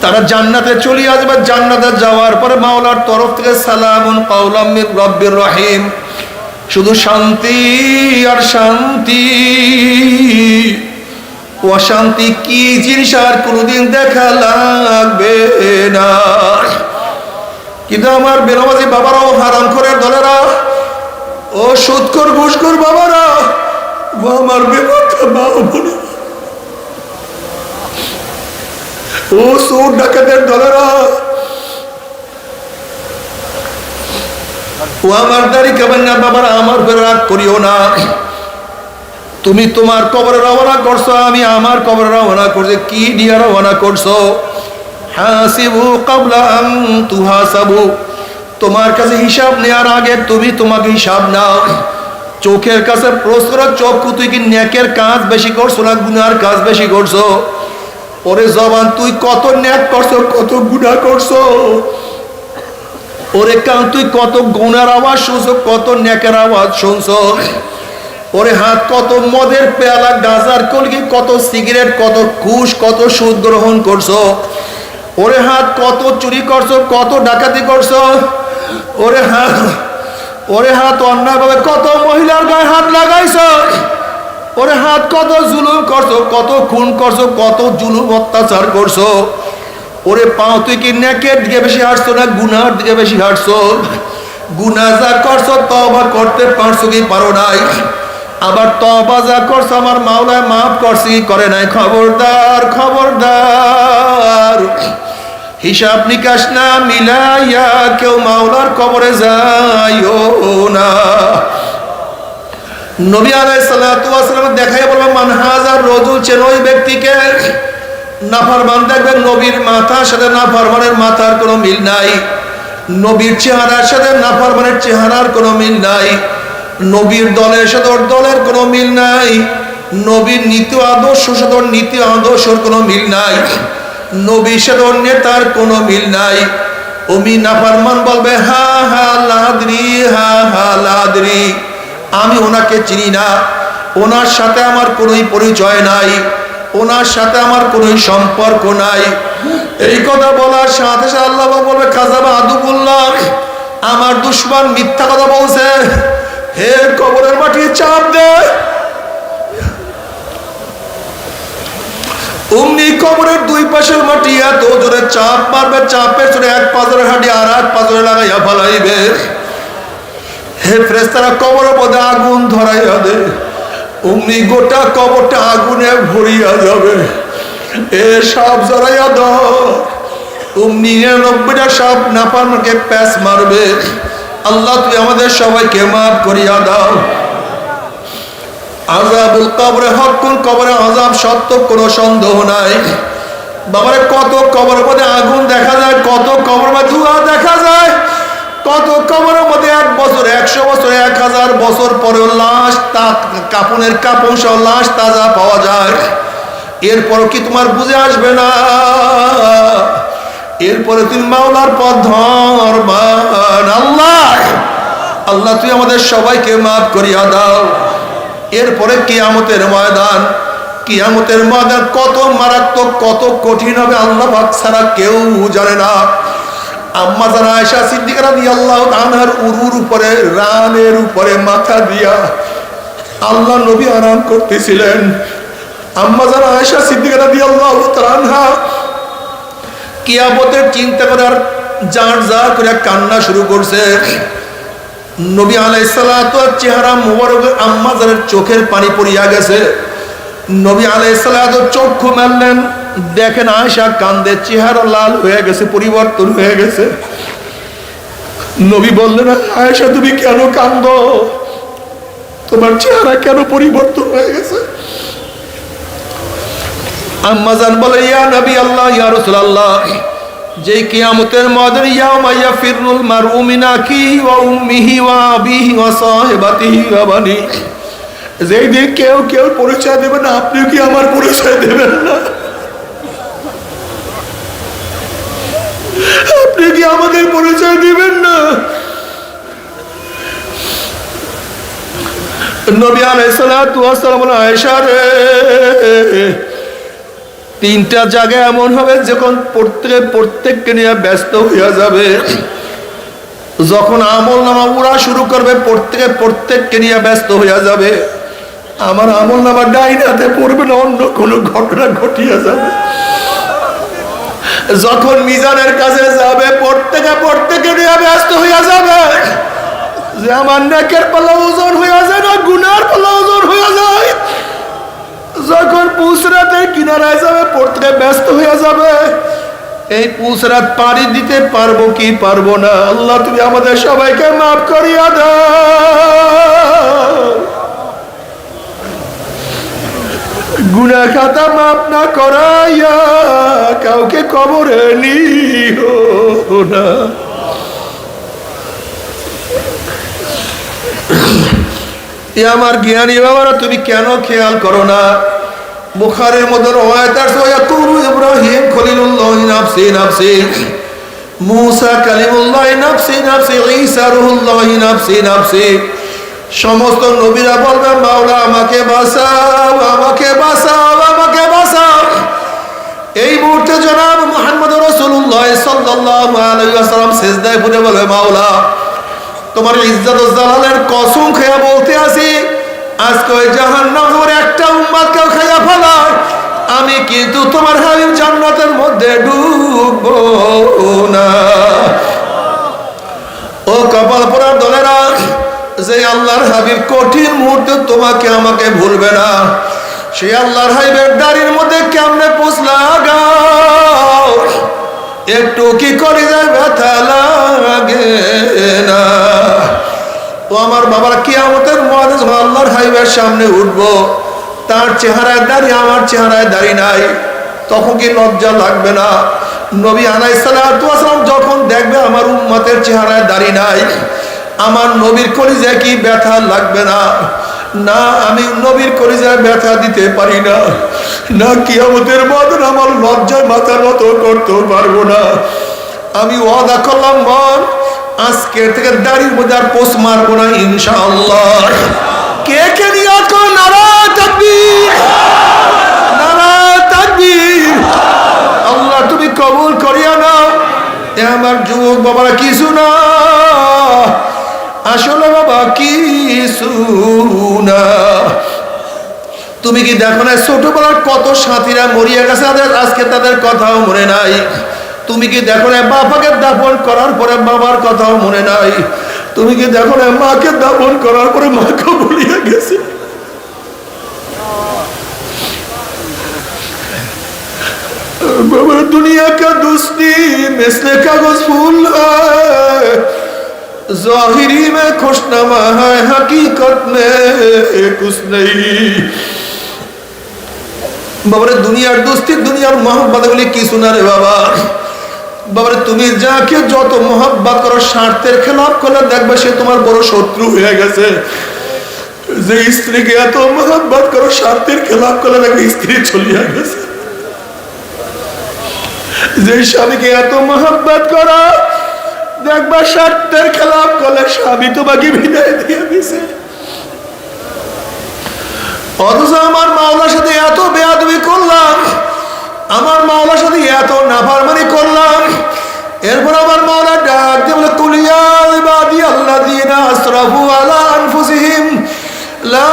তারা জান্নাতে চলে আসবে। জান্নাতে যাওয়ার পরে মাওলার তরফ থেকে সালামুন কাওলাম মির রাব্বির রহিম, শুধু শান্তি আর শান্তি। অশান্তি কি জিনিস আর কোনোদিন দেখা লাগবে না। কিন্তু আমার বেনামাজি বাবারাও, হারাম খোরের দলেরা, ও সুদখোর ঘুষখোর বাবারা, ও আমার বেমাথা মা বোনেরা, ও চোর ডাকাতের দলেরা, ও আমার দাড়ি কাবেন না বাবারা, আমার উপর রাগ করিও না। তুমি তোমার কবরে রওনা করছো, আমি আমার কবরে রওনা করছি। কি দিয়ে রওনা করছো? হাসিবু ক্বাবলা আন তুহাসাবু, তোমার কাছে হিসাব নেওয়ার আগে তুমি তোমাকে হিসাব নাও। চোখের কাছে প্রশ্ন, চক্ষু তুই কি নেকের কাজ বেশি করছো না গুনার কাজ বেশি করছো? ওরে জবান, তুই কত নেক করছো, কত গুনাহ করছো? ওরে কান, তুই কত গুনার আওয়াজ শুনছো, কত নেকের আওয়াজ শুনছো? ওরে হাত, কত মদের পেয়ালা, গাঁজার কলকি, কত সিগারেট, কত ঘুষ, কত সুদ গ্রহণ করছো? ওরে হাত, কত চুরি করছো, কত ডাকাতি করছো? ওরে হাত অন্যায়ভাবে কত মহিলার গায়ে হাত লাগাইছো? ওরে হাত, কত জুলুম করছো, কত খুন করছো, কত জুলুম অত্যাচার করছো? ওরে পাও, তুই কি নেকের দিকে বেশি হাঁটছো না গুনার দিকে বেশি হাঁটছো? গুনাহ যা করছো তওবা করতে পারছো কি পারো নাই? আবার তওবা যা করছো আমার মাওলা মাফ করছি কি করে নাই? খবরদার খবরদার, হিসাব নিকাশ না মিলাইয়া কেউ মাওলার কবরে যাইও না। নবী আলাইহিস সালাতু ওয়াস সালাম দেখাই বলবে, মান হাজার রজুল, চেন ওই ব্যক্তিকে। নাফরমান দেখবেন নবীর মাথার সাথে নাফরমানের মাথার কোনো মিল নাই, নবীর চেহারার সাথে নাফরমানের চেহারার কোনো মিল নাই, নবীর দলের সাথে ওর দলের কোনো মিল নাই, নবীর নীতি আদর্শ সাথে ওর নীতি আদর্শের কোনো মিল নাই, নবীর সাথে ওর নেতার কোনো মিল নাই। ওমি নাফরমান বলবে, হা হা লাদরি, হা হা লাদরি, আমি ওনাকে চিনি না, ওনার সাথে আমার কোনোই পরিচয় নাই, ওনার সাথে আমার কোনো সম্পর্ক নাই। এই কথা বলার সাথে সাথে আল্লাহ বলবে, কাযাবা আদুবুল্লাহ, আমার দুশমন মিথ্যা কথা বলছে, হে কবরের মাটি চাপ দে। অমনি কবরের দুই পাশের মাটি এত জোরে চাপ মারবে, চাপের জোরে এক পাজরের হাঁটি আর এক পাজরে লাগাইয়া ফালাইবে। হে ফেরেশতারা, কবরের মধ্যে আগুন ধরাইয়া দে। অমনি গোটা কবরটা আগুনে ভরিয়া যাবে। এ সাপ জড়াইয়া দাও। অমনি ৯৯টা সাপ নাফরমানকে প্যাঁচ মারবে। আল্লাহ তুই আমাদের সবাইকে মাফ করিয়া দাও। আযাবুল কবরে হকুন, কবরে আযাব সত্য, কোনো সন্দেহ নাই। বাবারে, কত কবরের মধ্যে আগুন দেখা যায়, কত কবরের মধ্যে ধোঁয়া দেখা যায়, কত কবরের মধ্যে ১ বছর ১০০ বছর ১০০০ বছর পরেও লাশ, কাপনের কাপড় সহ লাশ তাজা পাওয়া যায়। এরপর কি তোমার বুঝে আসবে না? এরপরে তুমি মাওলার পথ ধরবান। আল্লাহ আল্লাহ তুই আমাদের সবাইকে মাফ করিয়া দাও। এরপরে কিয়ামতের ময়দান, কিয়ামতের ময়দান কত মারাত্মক, কত কঠিন হবে আল্লাহ পাক ছাড়া কেউ জানে না। আম্মা জান আয়েশা সিদ্দিকা রাদিয়াল্লাহু তাআলার উরুর উপরে, রানের উপরে মাথা দিয়া আল্লাহ নবী আরাম করতেছিলেন। আম্মা জান আয়েশা সিদ্দিকা রাদিয়াল্লাহু তাআলা কিয়ামতের চিন্তা করে আর জার জার করে কান্না শুরু করছে। নবী আলাইহিস সালাতু চেহারা মুবারক আম্মা জানের চোখের পানি পড়িয়া গেছে। নবী আলাইহিস সালাতু চক্ষু মেললেন, দেখেন আয়েশা কান্দে, চেহারা লাল হয়ে গেছে, পরিবর্তন হয়ে গেছে। নবী বললেন, আয়েশা তুমি কেন কান্দো? তোমার চেহারা কেন পরিবর্তন হয়ে গেছে? আম্মা জান বলে, ইয়া নবী আল্লাহ, ইয়া রাসূলুল্লাহ, যে কিয়ামতের ময়দানে ইয়াউমা ইয়াফিরুল মারউ মিন আখিহি ওয়া উম্মিহি ওয়া আবিহি ওয়া সাহিবাতিহি ওয়া বানি, যেই দিন কেউ কেউ পরিচয় দেবে না, আপনিও কি আমার পরিচয় দেবেন না? আপনি কি আমাদের পরিচয় দিবেন না? নবী আলাইহিস সালাতু ওয়াস সালাম বলেন, আয়েশা রে, 3টা জায়গায় এমন হবে যখন প্রত্যেককে নিয়ে ব্যস্ত হইয়া যাবে। যখন আমল নামা উড়া শুরু করবে, প্রত্যেককে নিয়ে ব্যস্ত হইয়া যাবে। আমার আমল নামা ডাইন হাতে পড়বে না, অন্য কোনো ঘটনা ঘটিয়া যাবে। যখন মিজানের কাছে যাবে, প্রত্যেকে নিয়ে ব্যস্ত হইয়া যাবে। যে আমার নেকের পাল্লা ওজন হইয়া যায় না, গুনার পাল্লা ওজন হইয়া যায়। যখন পুসরাতের কিনারায় যাবে, প্রত্যেকে ব্যস্ত হইয়া যাবে। এই পুসরাত পাড়ি দিতে পারবো কি পারবো না? আল্লাহ তুমি আমাদের সবাইকে মাফ করিয়া দাও। গুনাহ খাতা মাফ না করাইয়া কাউকে কবরে নিও না। আমার জ্ঞানী বাবারা, তুমি কেন খেয়াল করো না? বুখারীর মধ্যে রওয়ায়াত আছে, ইয়াকুলু ইব্রাহিম খলিলুল্লাহ নাফসি নাফসি, মুসা কালিমুল্লাহ নাফসি নাফসি, ঈসা রূহুল্লাহ নাফসি নাফসি। সমস্ত নবীরা বলবে, মাওলা আমাকে বাঁচাও, আমাকে বাঁচাও, আমাকে বাঁচাও। এই মুহূর্তে জনাব মুহাম্মদ রাসূলুল্লাহ সাল্লাল্লাহু আলাইহি ওয়াসাল্লাম সিজদায় পড়ে বলে, মাওলা তোমার ইজ্জত ও জালালের কসম খেয়ে বলতে আসি, আজকে ওই জাহান্নামের একটা উম্মতকে খাইয়া ফেলায় আমি কিন্তু তোমার হাবিব জান্নাতের মধ্যে ঢুকবো না। ও কপাল পোড়ার দলেরা, যে আল্লাহর হাবিব কঠিন মুহূর্তে তোমাকে আমাকে ভুলবে না, সেই আল্লাহর হাবিবের দাড়ির মধ্যে কেমনে পোষ লাগাও, একটু কি করে যায় ব্যথা লাগে না? ও আমার বাবার কিয়ামতের ময়দানে যখন আল্লাহর হাবিবের সামনে উঠবো, তার চেহারায় দাড়ি আমার চেহারায় দাড়ি নাই, তখন কি লজ্জা লাগবে না? নবী আলাইহিস সালাতু ওয়াস সালাম যখন দেখবে আমার উম্মতের চেহারায় দাড়ি নাই, আমার নবীর কলিজায় কি ব্যথা লাগবে না? না, আমি নবীর কলিজায় ব্যথা দিতে পারি না, না কিয়ামতের ময়দানে আমার লজ্জায় মাথা নত করতে পারবো না। আমি ওয়াদা করলাম, মন আজকে থেকে দাড়ির মধ্যে আর পোষ মারবো না ইনশাআল্লাহ। কে কে নিয়াত করো? নারা তাকবীর, নারা তাকবীর। আল্লাহ তুমি কবুল করিয়া নাও। এ আমার যুবক বাবারা, কিছু না, আসলে বাবা কিছু না। তুমি কি দেখো না ছোটবেলার কত সাথীরা মরিয়া গেছে, আজকে তাদের কথাও মনে নাই? তুমি কি দেখো না বাবাকে দাফন করার পরে বাবার কথাও মনে নাই? তুমি কি দেখো না মাকে দাফন করার পরে মাকে ভুলিয়া গেছে? बाबा दुनिया का दोस्ती मिसले कागज फूल है, ज़ाहिरी में खुशनुमा है, हकीकत में कुछ नहीं। बाबा दुनियार दोस्ती दुनियार मोहब्बत गुली की सुना रे बाबा। बाबा তুমি যাকে যত মোহাব্বত করো, স্বার্থের খেলাফ করলে দেখবে সে তোমার বড় শত্রু হয়ে গেছে। যে স্ত্রীকে এত মোহাব্বত করো, স্বার্থের খেলাফ করলে দেখবে স্ত্রী চলিয়া গেছে। যে স্বামীকে এত মোহাব্বত করো, দেখবা স্বার্থের খেলাফ করলে স্বামী তোমাকে বিদায় দিয়ে দিছে। অথচ আমার মাওলার সাথে এত বেয়াদবি করলাম, আমার মাওলার সাথে এত নাফরমানি করলাম, এরপর আমার মাওলা ডাক দিয়ে বলে, কুল ইয়া ইবাদিয়াল্লাযীনা আসরাফু আলা আনফুসিহিম লা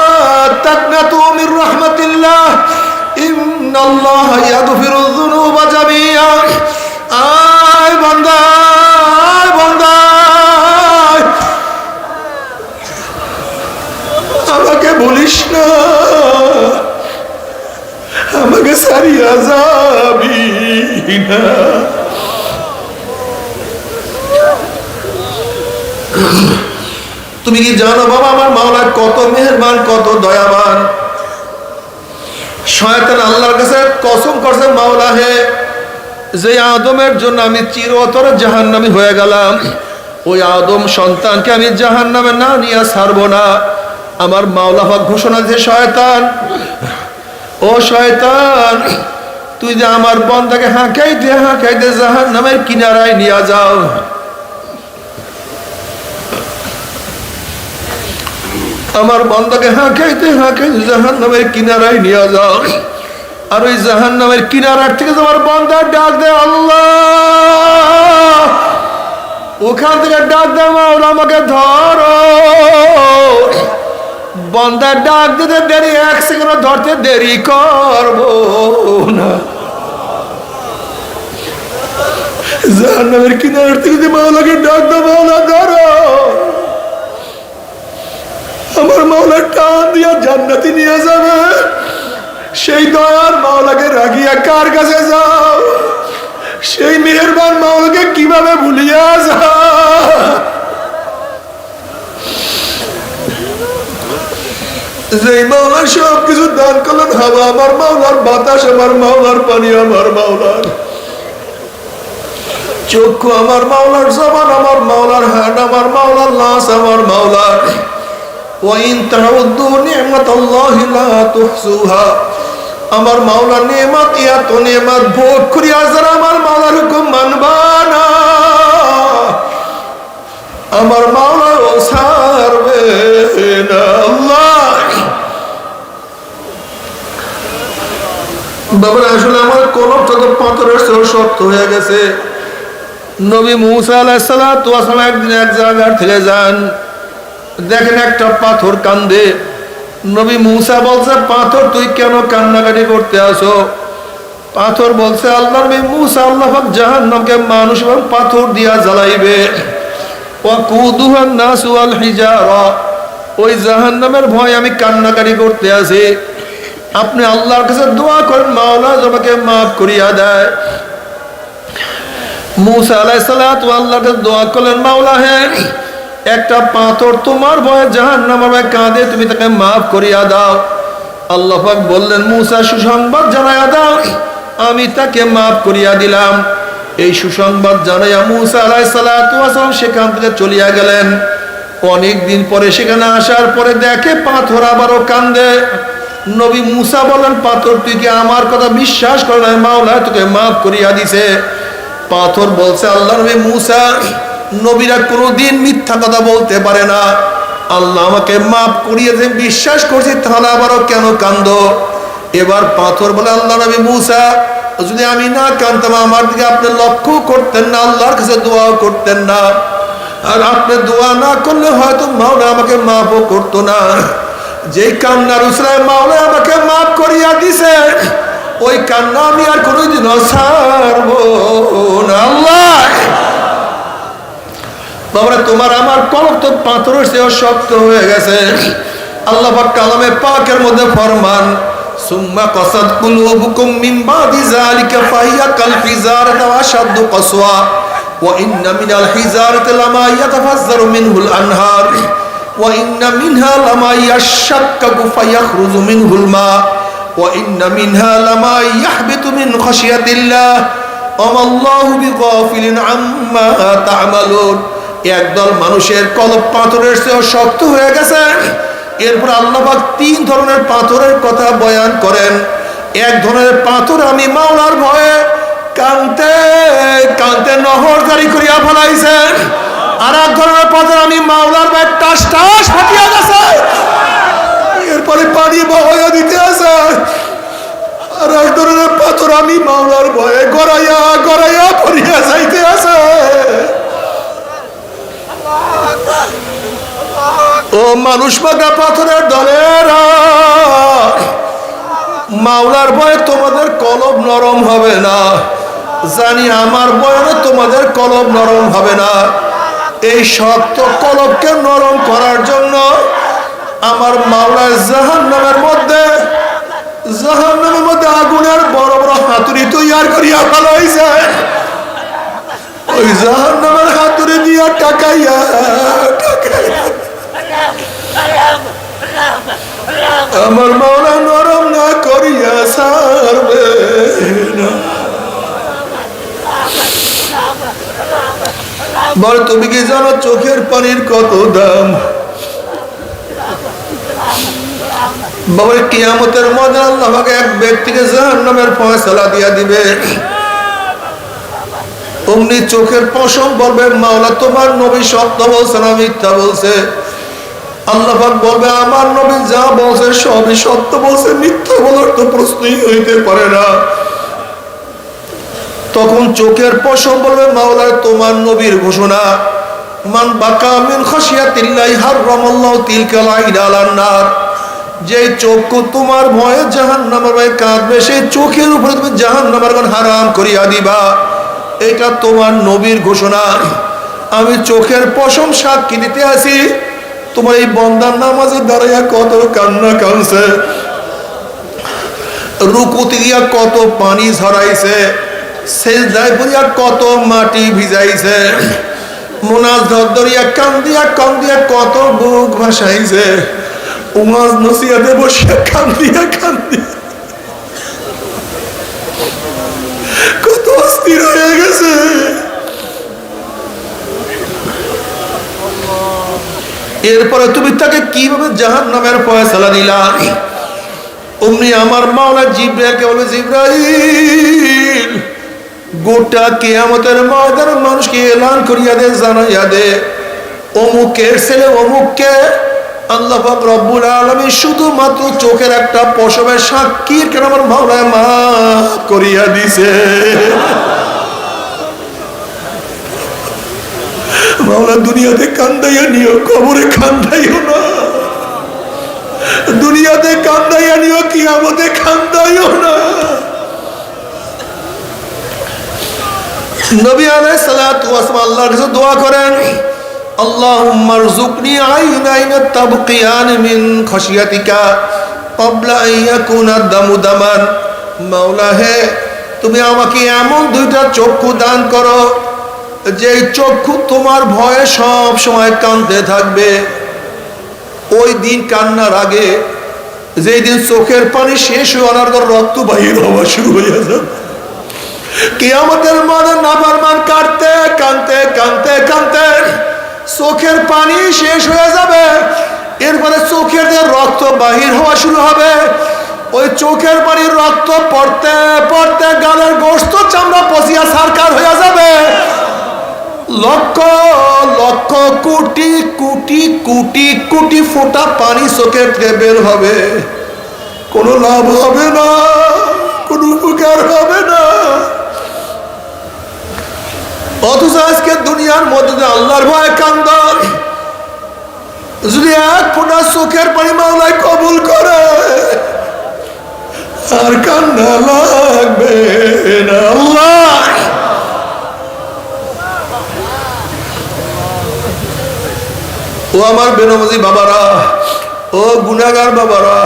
তাকনাতু মির রাহমাতিল্লাহ ইন্নাল্লাহা ইয়াগফিরুয যুনুবা জামিআ। আয় বান্দা, আয় বান্দা, আমাকে ভুলিস না, আমাকে ছাড়িয়া যাবি না। তুমি কি জানো বাবা আমার মাওলা কত মেহেরবান, কত দয়াবান? শয়তান আল্লাহর কাছে কসম করছে, মাওলা হে, যে আদমের জন্য আমি চিরতরে জাহান্নামী হয়ে গেলাম, ওই আদম সন্তানকে আমি জাহান্নামে না নিয়ে ছাড়বো না। আমার মাওলা হক ঘোষণা দিয়েছে, শয়তান, ও শয়তান, তুই যে আমার বান্দাকে হাঁকাইতে হাঁকাইতে জাহান্নামের কিনারায় নিয়ে যাও। আমার বান্দাকে হাঁকাইতে হাঁকাইতে জাহান্নামের কিনারায় নিয়ে যাও। আর ওই জাহান্নামের কিনারার থেকে তোমার বান্দা ডাক দেয়, আল্লাহ, ওখান থেকে ডাক দেয়, মাওলা আমাকে ধরো। বান্দা ডাক দিতে দেরি, এক সেকেন্ড ধরতে দেরি করবো না। জাহান্নামের কিনারার থেকে মাওলাকে ডাক দাও, মাওলা ধরো। আমার মাওলা টান দিয়া জান্নাতে নিয়ে যাবে। সেই দয়ার মাওলাকে রাগিয়া কার কাছে যাও? সেই মেহেরবান মাওলাকে কিভাবে ভুলিয়া যাও? যে মাওলা সব কিছু দান করলেন, হাওয়া আমার মাওলার, বাতাস আমার মাওলার, পানি আমার মাওলার, চক্ষু আমার মাওলার, জবান আমার মাওলার, হাত আমার মাওলার, লাশ আমার মাওলার। ওয়াইন তাউদ্দু নি'মাতাল্লাহি লা তুহসুহা। আমার মাওলার নেয়ামত, এত নেয়ামত ভোগ করিয়া যারা আমার মাওলার হুকুম মানবা না, আমার মাওলা ও ছাড়বে না। আল্লাহ বাবা, আসলে আমার কলবটা তো পাথরের চেয়ে শক্ত হয়ে গেছে। নবী মুসা আলাইহিস সালাতু ওয়াস সালাম একদিন এক জায়গা থেকে যান, দেখেন একটা পাথর কান্দে। নবী মুসা বলছে, পাথর তুই কেন কান্নাকাটি করতে আসো? পাথর বলছে আল্লাহর নবী মুসা, আল্লাহ পাক জাহান্নামকে মানুষ এবং পাথর দিয়া জ্বালাইবে। ওয়াকুদুহান নাস ওয়াল হিজারা, ওই জাহান্নামের ভয় আমি কান্নাকারি করতে আছি। আপনি আল্লাহর কাছে দোয়া করেন মাওলা আমাকে মাফ করিয়া দেয়। মুসা আলাইহিস সালাতু আল্লাহর কাছে দোয়া করলেন, মাওলা হে, একটা পাথর তোমার ভয়ে জাহান্নামে কাঁদে, তুমি তাকে মাফ করিয়া দাও। আল্লাহ পাক বললেন, মুসা সুসংবাদ জানাইয়া দাও, আমি তাকে মাফ করিয়া দিলাম। এই সুসংবাদ জানাইয়া মুসা আলাইহিস সালাতু ওয়াসালাম সেখান থেকে চলিয়া গেলেন। অনেক দিন পরে সেখানে আসার পরে দেখে পাথর আবারও কান্দে। নবী মুসা বলেন, পাথর তুই কি আমার কথা বিশ্বাস করে না? মাওলা তোকে মাফ করিয়া দিছে। পাথর বলছে, আল্লাহ নবী মুসা, নবীরা কোনোদিন মিথ্যা কথা বলতে পারে না। আল্লাহ আমাকে মাফ করিয়ে যে বিশ্বাস করছি, তাহলে আবারও কেন কান্দো? এবার পাথর বলে, আল্লাহ নবী মুসা, যদি আমি না কান্দতাম আমার দিকে আপনি লক্ষ্য করতেন না, আল্লাহর কাছে দোয়াও করতেন না। আর আপনি দোয়া না করলে হয়তো মাওলা আমাকে মাফও করতো না। যেই কান্নার উসরায় মাওলা আমাকে মাফ করিয়া দিছে, ওই কান্না আমি আর কোনোদিনও ছাড়বো না। আল্লাহ বাবারা, তোমার আমার কলব তো পাথরের চেয়েও শক্ত হয়ে গেছে। আল্লাহ পাক কালামে পাকের মধ্যে ফরমান, সুম্মা কাসাত কুলুবুকুম মিন বাদি যালিকা ফাহিয়া কাল হিজারাতি ওয়া আশাদ্দু কাসওয়া ওয়া ইন্না মিনাল হিজারাতি লামা ইয়াতাফাজ্জারু মিনহুল আনহার ওয়া ইন্না মিনহা লামা ইয়াশাক্কাকু ফায়াখরুজু মিনহুল মা ওয়া ইন্না মিনহা লামা ইয়াহবিতু মিন খাশিয়াতিল্লাহ ওয়া মাল্লাহু বিগাফিলিন আম্মা তা'মালুন। একদল মানুষের কলব পাথরের চেয়েও শক্ত হয়ে গেছে। এরপর আল্লাহ পাক তিন ধরনের পাথরের কথা বয়ান করেন। এক ধরনের পাথর আমি মাওলার ভয়ে কানতে কানতে নহর জারি করিয়া ফেলাইছে। আর এক ধরনের পাথর আমি মাওলার ভয়ে টাস টাস ফাটিয়া গেছে, এরপরে পানি বহাইয়া দিতে আছে। আর এক ধরনের পাথর আমি মাওলার ভয়ে গড়াইয়া গড়াইয়া পড়িয়া যাইতে আছে। ও মানুষ মাগা পাথরের দলেরা, মাওলার ভয়ে তোমাদের কলব নরম হবে না। জানি আমার ভয়ে তোমাদের কলব নরম হবে না। এই শক্ত কলবকে নরম করার জন্য আমার মাওলার জাহান্নামের মধ্যে আগুনের বড় বড় হাতুড়ি তৈয়ার করিয়া ফেলাইছে। ওই জাহান্নামের হাতুড়ি দিয়া টাকাইয়া আমার মাওলা নরম না করিয়া ছাড়বে না। বল, তুমি কি জানো চোখের পানির কত দাম? বাবা, কিয়ামতের মধ্যে আল্লাহ পাক এক ব্যক্তিকে জাহান্নামের ফয়সালা দিয়া দিবে। অমনি চোখের পশম বলবে, মাওলা তোমার নবী সত্য বলছে না মিথ্যা বলছে? আল্লাহ পাক বলবে, আমার নবী যা বলছে সবই সত্য বলছে, মিথ্যা বলার তো প্রশ্নই হইতে পারে না। তখন চোখের পশম বলবে, মাওলা তোমার নবীর ঘোষণা, মান বাকা মিন খাশিয়াতিল্লাহি হারামাল্লাহু তিলকাল আইনা আলান নার। যে চোখ তোমার ভয়ে জাহান্নামের ভয়ে কাঁদবে, সেই চোখের উপরে তুমি জাহান্নামের আগুন হারাম করিয়া দিবা। এটা তোমার নবীর ঘোষণা। আমি চোখের পশম সাক্ষী দিতে আসি, তোমার এই বন্দার নামাজে দাঁড়াইয়া কত কান্না কাঁদছে, রুকুতে গিয়া কত পানি ঝরাইছে, সেজদায় পড়িয়া কত মাটি ভিজাইছে, মুনাজাত ধরিয়া কান্দিয়া কান্দিয়া কত বুক ভাসাইছে, উমাজ নসিয়াতে বসে কান্দিয়া কান্দিয়া কত অস্থির হয়ে গেছে। এরপরে তুমি তাকে কিভাবে জাহান্নামের ফয়সালা দিলা? অমনি আমার মাওলা জিবরাইলকে বলে, জিবরাইল গোটা কিয়ামতের ময়দানে মানুষকে এলান করিয়া দে, জানাইয়া দে, অমুকের ছেলে অমুককে আল্লাহ পাক রব্বুল আলামিন শুধুমাত্র চোখের একটা পশমের সাক্ষীর কেন আমার মাওলা মাফ করিয়া দিছে। মাওলা দুনিয়াতে কান্দাইয়া নিও, কবরে কান্দাইও না। দুনিয়াতে কান্দাইয়া নিও, কিয়ামতে কান্দাইও না। নবী আলাইহিস সালাতু ওয়াস সালাম আল্লাহর কাছে দোয়া করেন, আল্লাহুম্মা রযুকনি আইনাইন তাবকিয়ান মিন খাশিয়াতিকা ক্বাবলা আন ইয়াকুনা দামু দামান। মাওলা হে, তুমি আমাকে এমন দুইটা চক্ষু দান করো যে চক্ষু তোমার ভয়ে সব সময় কাঁদতে থাকবে। ওই দিন কান্নার আগে, যেই দিন চোখের পানি শেষ হওয়ার পর রক্ত বাহির হওয়া শুরু হয়ে যাবে, কিয়ামতের মাঠে নাফরমান কাঁদতে কাঁদতে কাঁদতে কাঁদতে চোখের পানি শেষ হয়ে যাবে। এরপরে চোখের দিয়ে রক্ত বাহির হওয়া শুরু হবে। ওই চোখের পানির রক্ত পড়তে পড়তে গালের গোশত চামড়া পচিয়া সারকার হয়ে যাবে। লক্ষ লক্ষ কোটি কোটি কোটি কোটি ফোঁটা পানি চোখের থেকে বের হবে, কোনো লাভ হবে না, কোনো উপকার হবে না। অথচ আজকে দুনিয়ার মধ্যে আল্লাহর ভয় কান্দ, যদি এক ফোঁটা চোখের পানি মাওলাই কবুল করে আর কান্না লাগবে না। আল্লাহ ও আমার বেনামাজি বাবারা, ও গুনাহগার বাবারা,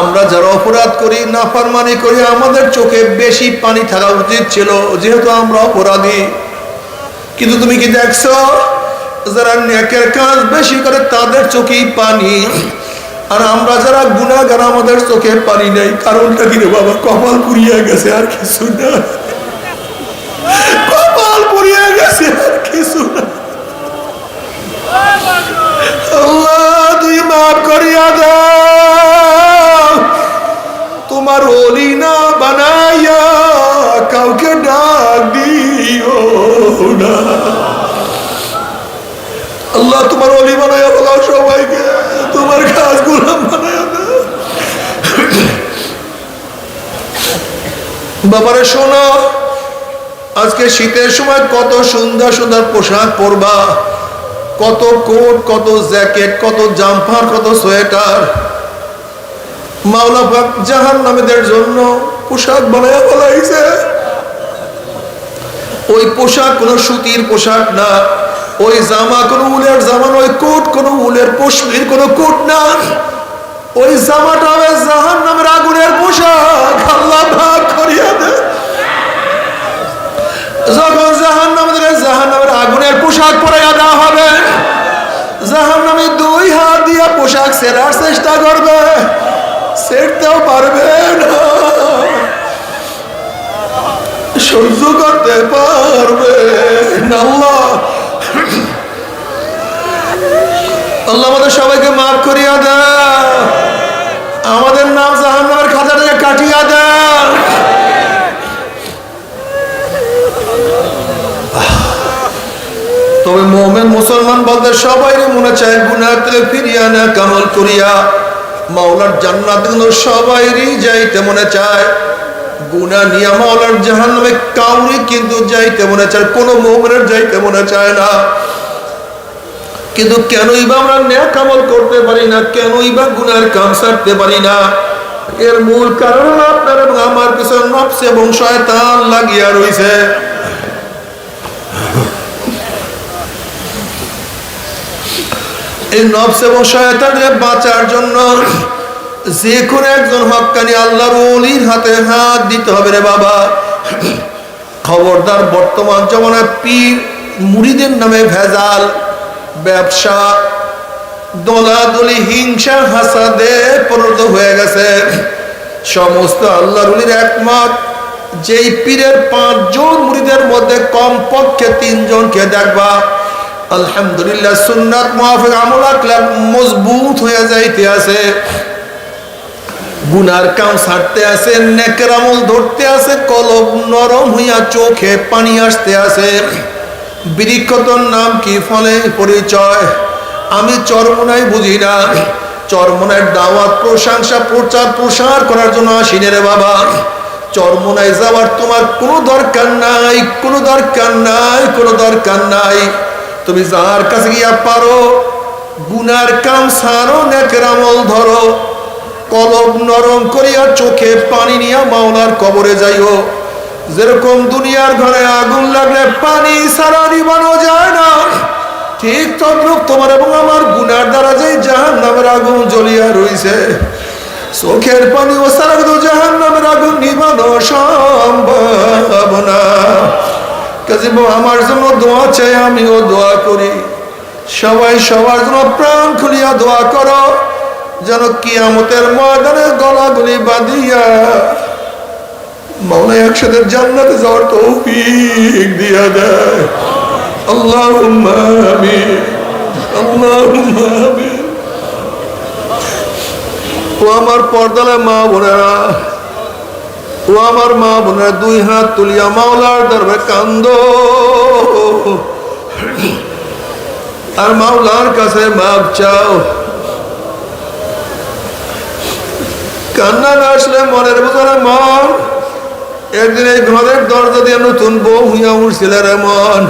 আমরা যারা অপরাধ করি, নাফরমানি করি, আমাদের চোখে বেশি পানি থাকা উচিত ছিল, যেহেতু আমরা অপরাধী। কিন্তু তুমি কি দেখছো, যারা নেকের কাজ বেশি করে তাদের চোখেই পানি, আর আমরা যারা গুনাহগার আমাদের চোখে পানি নেই। কারণটা কি রে বাবা? কপাল পুড়িয়ে গেছে, আর কিছু না। কপাল পুড়িয়ে গেছে, আর কিছু না। আল্লাহ, তুই মাফ করিয়া দাও। তোমার ওলি না বানাইয়া কাউকে ডাক দিও না। আল্লাহ, তোমার ওলি বানাইয়া বলাও সবাইকে, তোমার খাস গোলাম বানাইয়া দাও। বাবারে শোনো, আজকে শীতের সময় কত সুন্দর সুন্দর পোশাক পরবা, কত কোট, কত জ্যাকেট, কত জাম্পার, কত সোয়েটার। মাওলা পাক জাহান্নামীদের জন্য পোশাক বানায়া বলাইছে। ওই পোশাক কোনো সুতির পোশাক না, ওই জামা কোনো উলের জামা, ওই কোট কোনো উলের পশমির কোনো কোট না। ওই জামাটা হবে জাহান্নামের আগুনের পোশাক। আল্লাহ ভাগ করিয়া দে। যখন জাহান্নামের আগুনের পোশাক পরাইয়া দেওয়া হবে, জাহান্নামী দুই হাত দিয়া পোশাক ছেড়ার চেষ্টা করবে, ছেড়তেও পারবে না, সহ্য করতে পারবে না। আল্লাহ আমাদের সবাইকে মাফ করিয়া দাও, আমাদের নাম জাহান্নামের খাতা থেকে কাটিয়া দাও। তবে মুমিন মুসলমান বলতে সবাই মনে চায় গুনাহ থেকে ফিরিয়া না কামল করিয়া মাওলার জান্নাত, সবাইরই যাইতে মনে চায়। গুনাহ নিয়ে মাওলার জাহান্নামে কাউরি কিন্তু যাইতে মনে চায়, কোনো মুমিনের যাইতে মনে চায় না। কিন্তু কেনই বা আমরা নেক আমল করতে পারি না, কেনই বা গুনাহের কাম ছাড়তে পারি না? এর মূল কারণ আপনার এবং আমার পিছনে নফস এবং শয়তান লাগিয়া রয়েছে। এই নফস এবং শয়তানের বাঁচার জন্য যে কোনো একজন হক্কানি আল্লাহর ওলির হাতে হাত দিতে হবে রে বাবা। খবরদার, বর্তমান জমানায় পীর মুরিদের নামে ভেজাল, ব্যবসা, দলাদলি, হিংসা, হাসাদে পরিণত হয়ে গেছে। সমস্ত আল্লাহর ওলির একমত, যেই পীরের 5 জন মুরিদের মধ্যে কমপক্ষে 3 জনকে দেখবা আলহামদুলিল্লাহ সুন্নাত মুআফিক আমল আকলাক মজবুত হয়ে যাইতে আছে, গুনার কাম ছাড়তে আছে, নেকের আমল ধরতে আছে, কলব নরম হইয়া চোখে পানি আসতে আছে। বৃক্ষতর নাম কি, ফলে পরিচয়। আমি চরমোনাই বুঝি না, চরমোনার দাওয়াত, প্রশংসা, প্রচার প্রসার করার জন্য আসিনি রে বাবা। চরমোনাই যাওয়ার তোমার কোনো দরকার নাই, কোনো দরকার নাই, কোনো দরকার নাই। তুমি যার কাছে গিয়া পারো গুনার কাম ছাড়ো, নেকের আমল ধরো, কলব নরম করিয়া চোখে পানি নিয়া মাওলার কবরে যাইও। যেরকম দুনিয়ার ঘরে আগুন লাগলে পানি ছাড়া নিবানো যায় না, ঠিক তদ্রুপ তোমার এবং আমার গুনার দ্বারা যে জাহান্নামের আগুন জ্বলিয়া রইছে, চোখের পানি ও ছাড়া কিন্তু জাহান্নামের আগুন নিবানো সম্ভব না। কাজে আমার জন্য দোয়া চাই, আমিও দোয়া করি, সবাই সবার জন্য প্রাণ খুলিয়া দোয়া করো, যেন কিয়ামতের ময়দানে গলাগলি বাঁধিয়া মাওলা একসাথে জান্নাতে যাওয়ার তৌফিক দিয়া দেয়। আল্লাহুম্মা আমিন, আল্লাহুম্মা আমিন। ও আমার পর্দালে মা বোনেরা, ও আমার মা বোনেরা, দুই হাত তুলিয়া মাওলার দরবারে কান্দো আর মাওলার কাছে মাপ চাও। কান্না না আসলে মনের ভিতরে মন, একদিন এই ঘরের দরজা দিয়ে নতুন বউ হইয়া উঠছিল রে মন,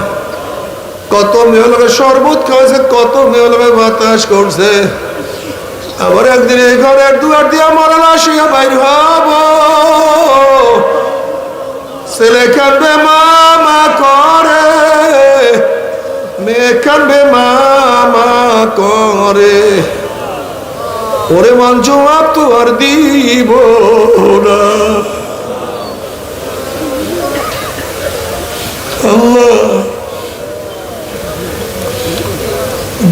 কত মেয়ে লোকে শরবত খাওয়াছে, কত মেয়ে লোকে বাতাস করছে, আবার একদিন এই ঘরের দুয়ার দিয়া মরণ আসিয়া বাইর হব, ছেলে কাঁদবে মামা করে, মেয়ে কাঁদবে মামা করে, ওরে মন জবাব তো আর দিব না। আল্লাহ,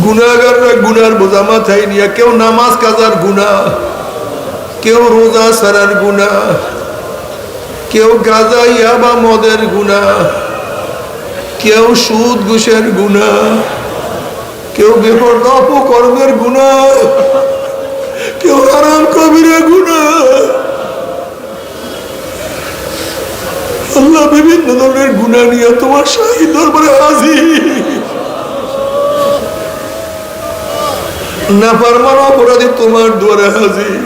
গুনাহগাররা গুনার বোঝা মাথায় নিয়ে, কেউ নামাজ কাজার গুনাহ, কেউ রোজা সারার গুনাহ, কেউ গাঁজা ইয়াবা মদের গুনাহ, কেউ সুদ ঘুষের গুনাহ, কেউ বেপরদা অপকর্মের গুনাহ, কেউ হারাম কবিরের গুনাহ। আল্লাহ, বিভিন্ন ধরনের গুনাহ নিয়ে তোমার শাহী দরবারে হাজির। নাফরমান অপরাধী তোমার দুয়ারে হাজির।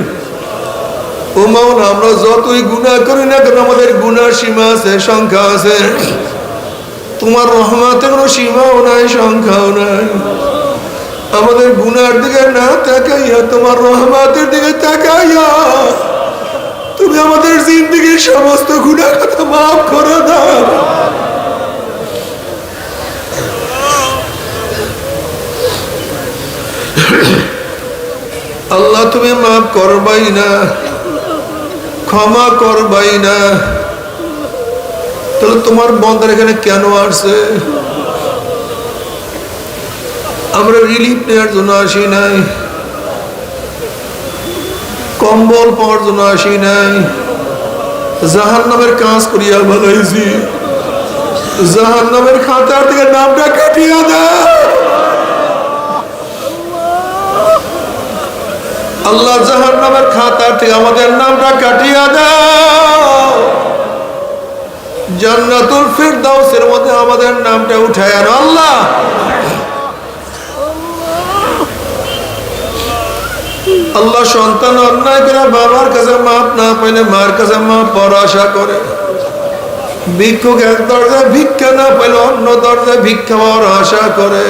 ও মাওলা, আমরা যতই গুনাহ করি না কেন, আমাদের গুনার সীমা আছে, সংখ্যা আছে। তোমার রহমতের কোনো সীমাও নাই, সংখ্যাও নাই। আমাদের গুনার দিকে না তাকাইয়া তোমার রহমতের দিকে তাকাইয়া তুমি আমাদের জিন্দেগীর সমস্ত গুনাহ কথা মাফ করে দাও। আল্লাহ, তুমি মাফ করবাই না, ক্ষমা করবাই না, তাহলে তোমার বন্দার এখানে কেন আসছে? আমরা রিলিফ নেওয়ার জন্য আসি নাই, কম্বল পাওয়ার জন্য আসি নাই, জাহান্নামের কাজ করিয়া ভালাইছি। জাহান্নামের খাতার থেকে নামটা কাটিয়া দাও আল্লাহ, জাহান্নামের খাতার থেকে আমাদের নামটা কাটিয়া দাও। জান্নাতুল ফিরদাউসের মধ্যে আমাদের নামটা উঠায় আনো আল্লাহ। আল্লাহ, সন্তান অন্যায় করে বাবার কাছে মাপ না পাইলে মার কাছে মাপ পাওয়ার আশা করে, ভিক্ষুক এক দরজায় ভিক্ষা না পাইলে অন্য দরজায় ভিক্ষা পাওয়ার আশা করে।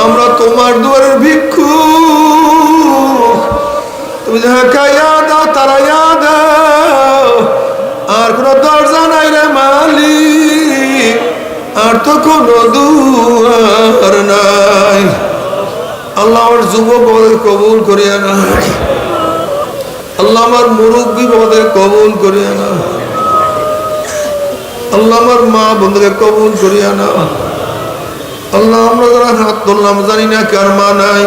আমরা তোমার দুয়ারের ভিক্ষুক, তুমি যাহাকে ইয়া দাও তারা ইয়া দাও, আর কোন দরজা নাই রে মালিক, আর তো কোন দুয়ার নাই। আল্লাহ, আমার যুবক বাবাদের কবুল করিয়া না, আল্লাহ আমার মুরব্বী বাবাদের কবুল করিয়া না, আল্লাহ আমার মা বন্ধুকে কবুল করিয়া না। আল্লাহ, আমরা যারা হাত তুললাম জানি না কার মা নাই,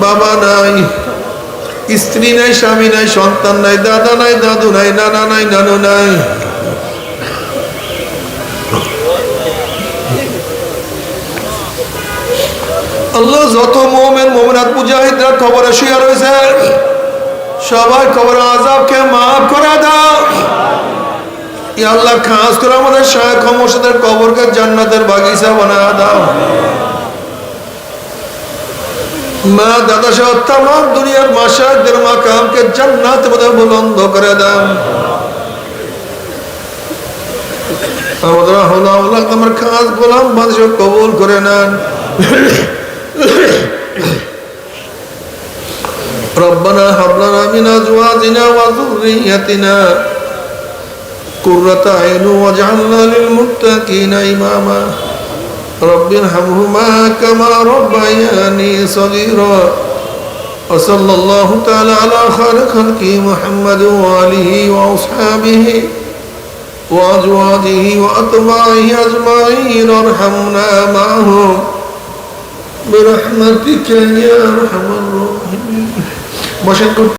বাবা নাই, স্ত্রী নাই, স্বামী নাই, সন্তান নাই, দাদা নাই, দাদু নাই, নানা নাই, নানু নাই। আল্লাহ, যত মুমিন মুমিনাত মুজাহিদরা কবরে শুয়ে রয়েছে, সবাই কবরের আযাবকে মাফ করে দাও। ইয়া আল্লাহ, খাস করে আমাদের শায়েখ মুর্শিদের কবরকে জান্নাতের বাগিচা বানায় দাও। মা দাদা সহ तमाम দুনিয়ার মাশায়েখদের মাকামকে জান্নাতের মধ্যে বুলন্দ করে দাও। আমাদের আল্লাহ আমার খাস গোলাম বাদশা কবুল করে নেন। ربنا هب لنا من ازواجنا وذريتنا قرة عين واجعلنا للمتقين إماما رب ارحمهما كما ربياني صغيرا وصلى الله تعالى على خير خلقه محمد وآله وأصحابه وأزواجه وأتباعه أجمعين ارحمنا معهم برحمتك يا أرحم الراحمين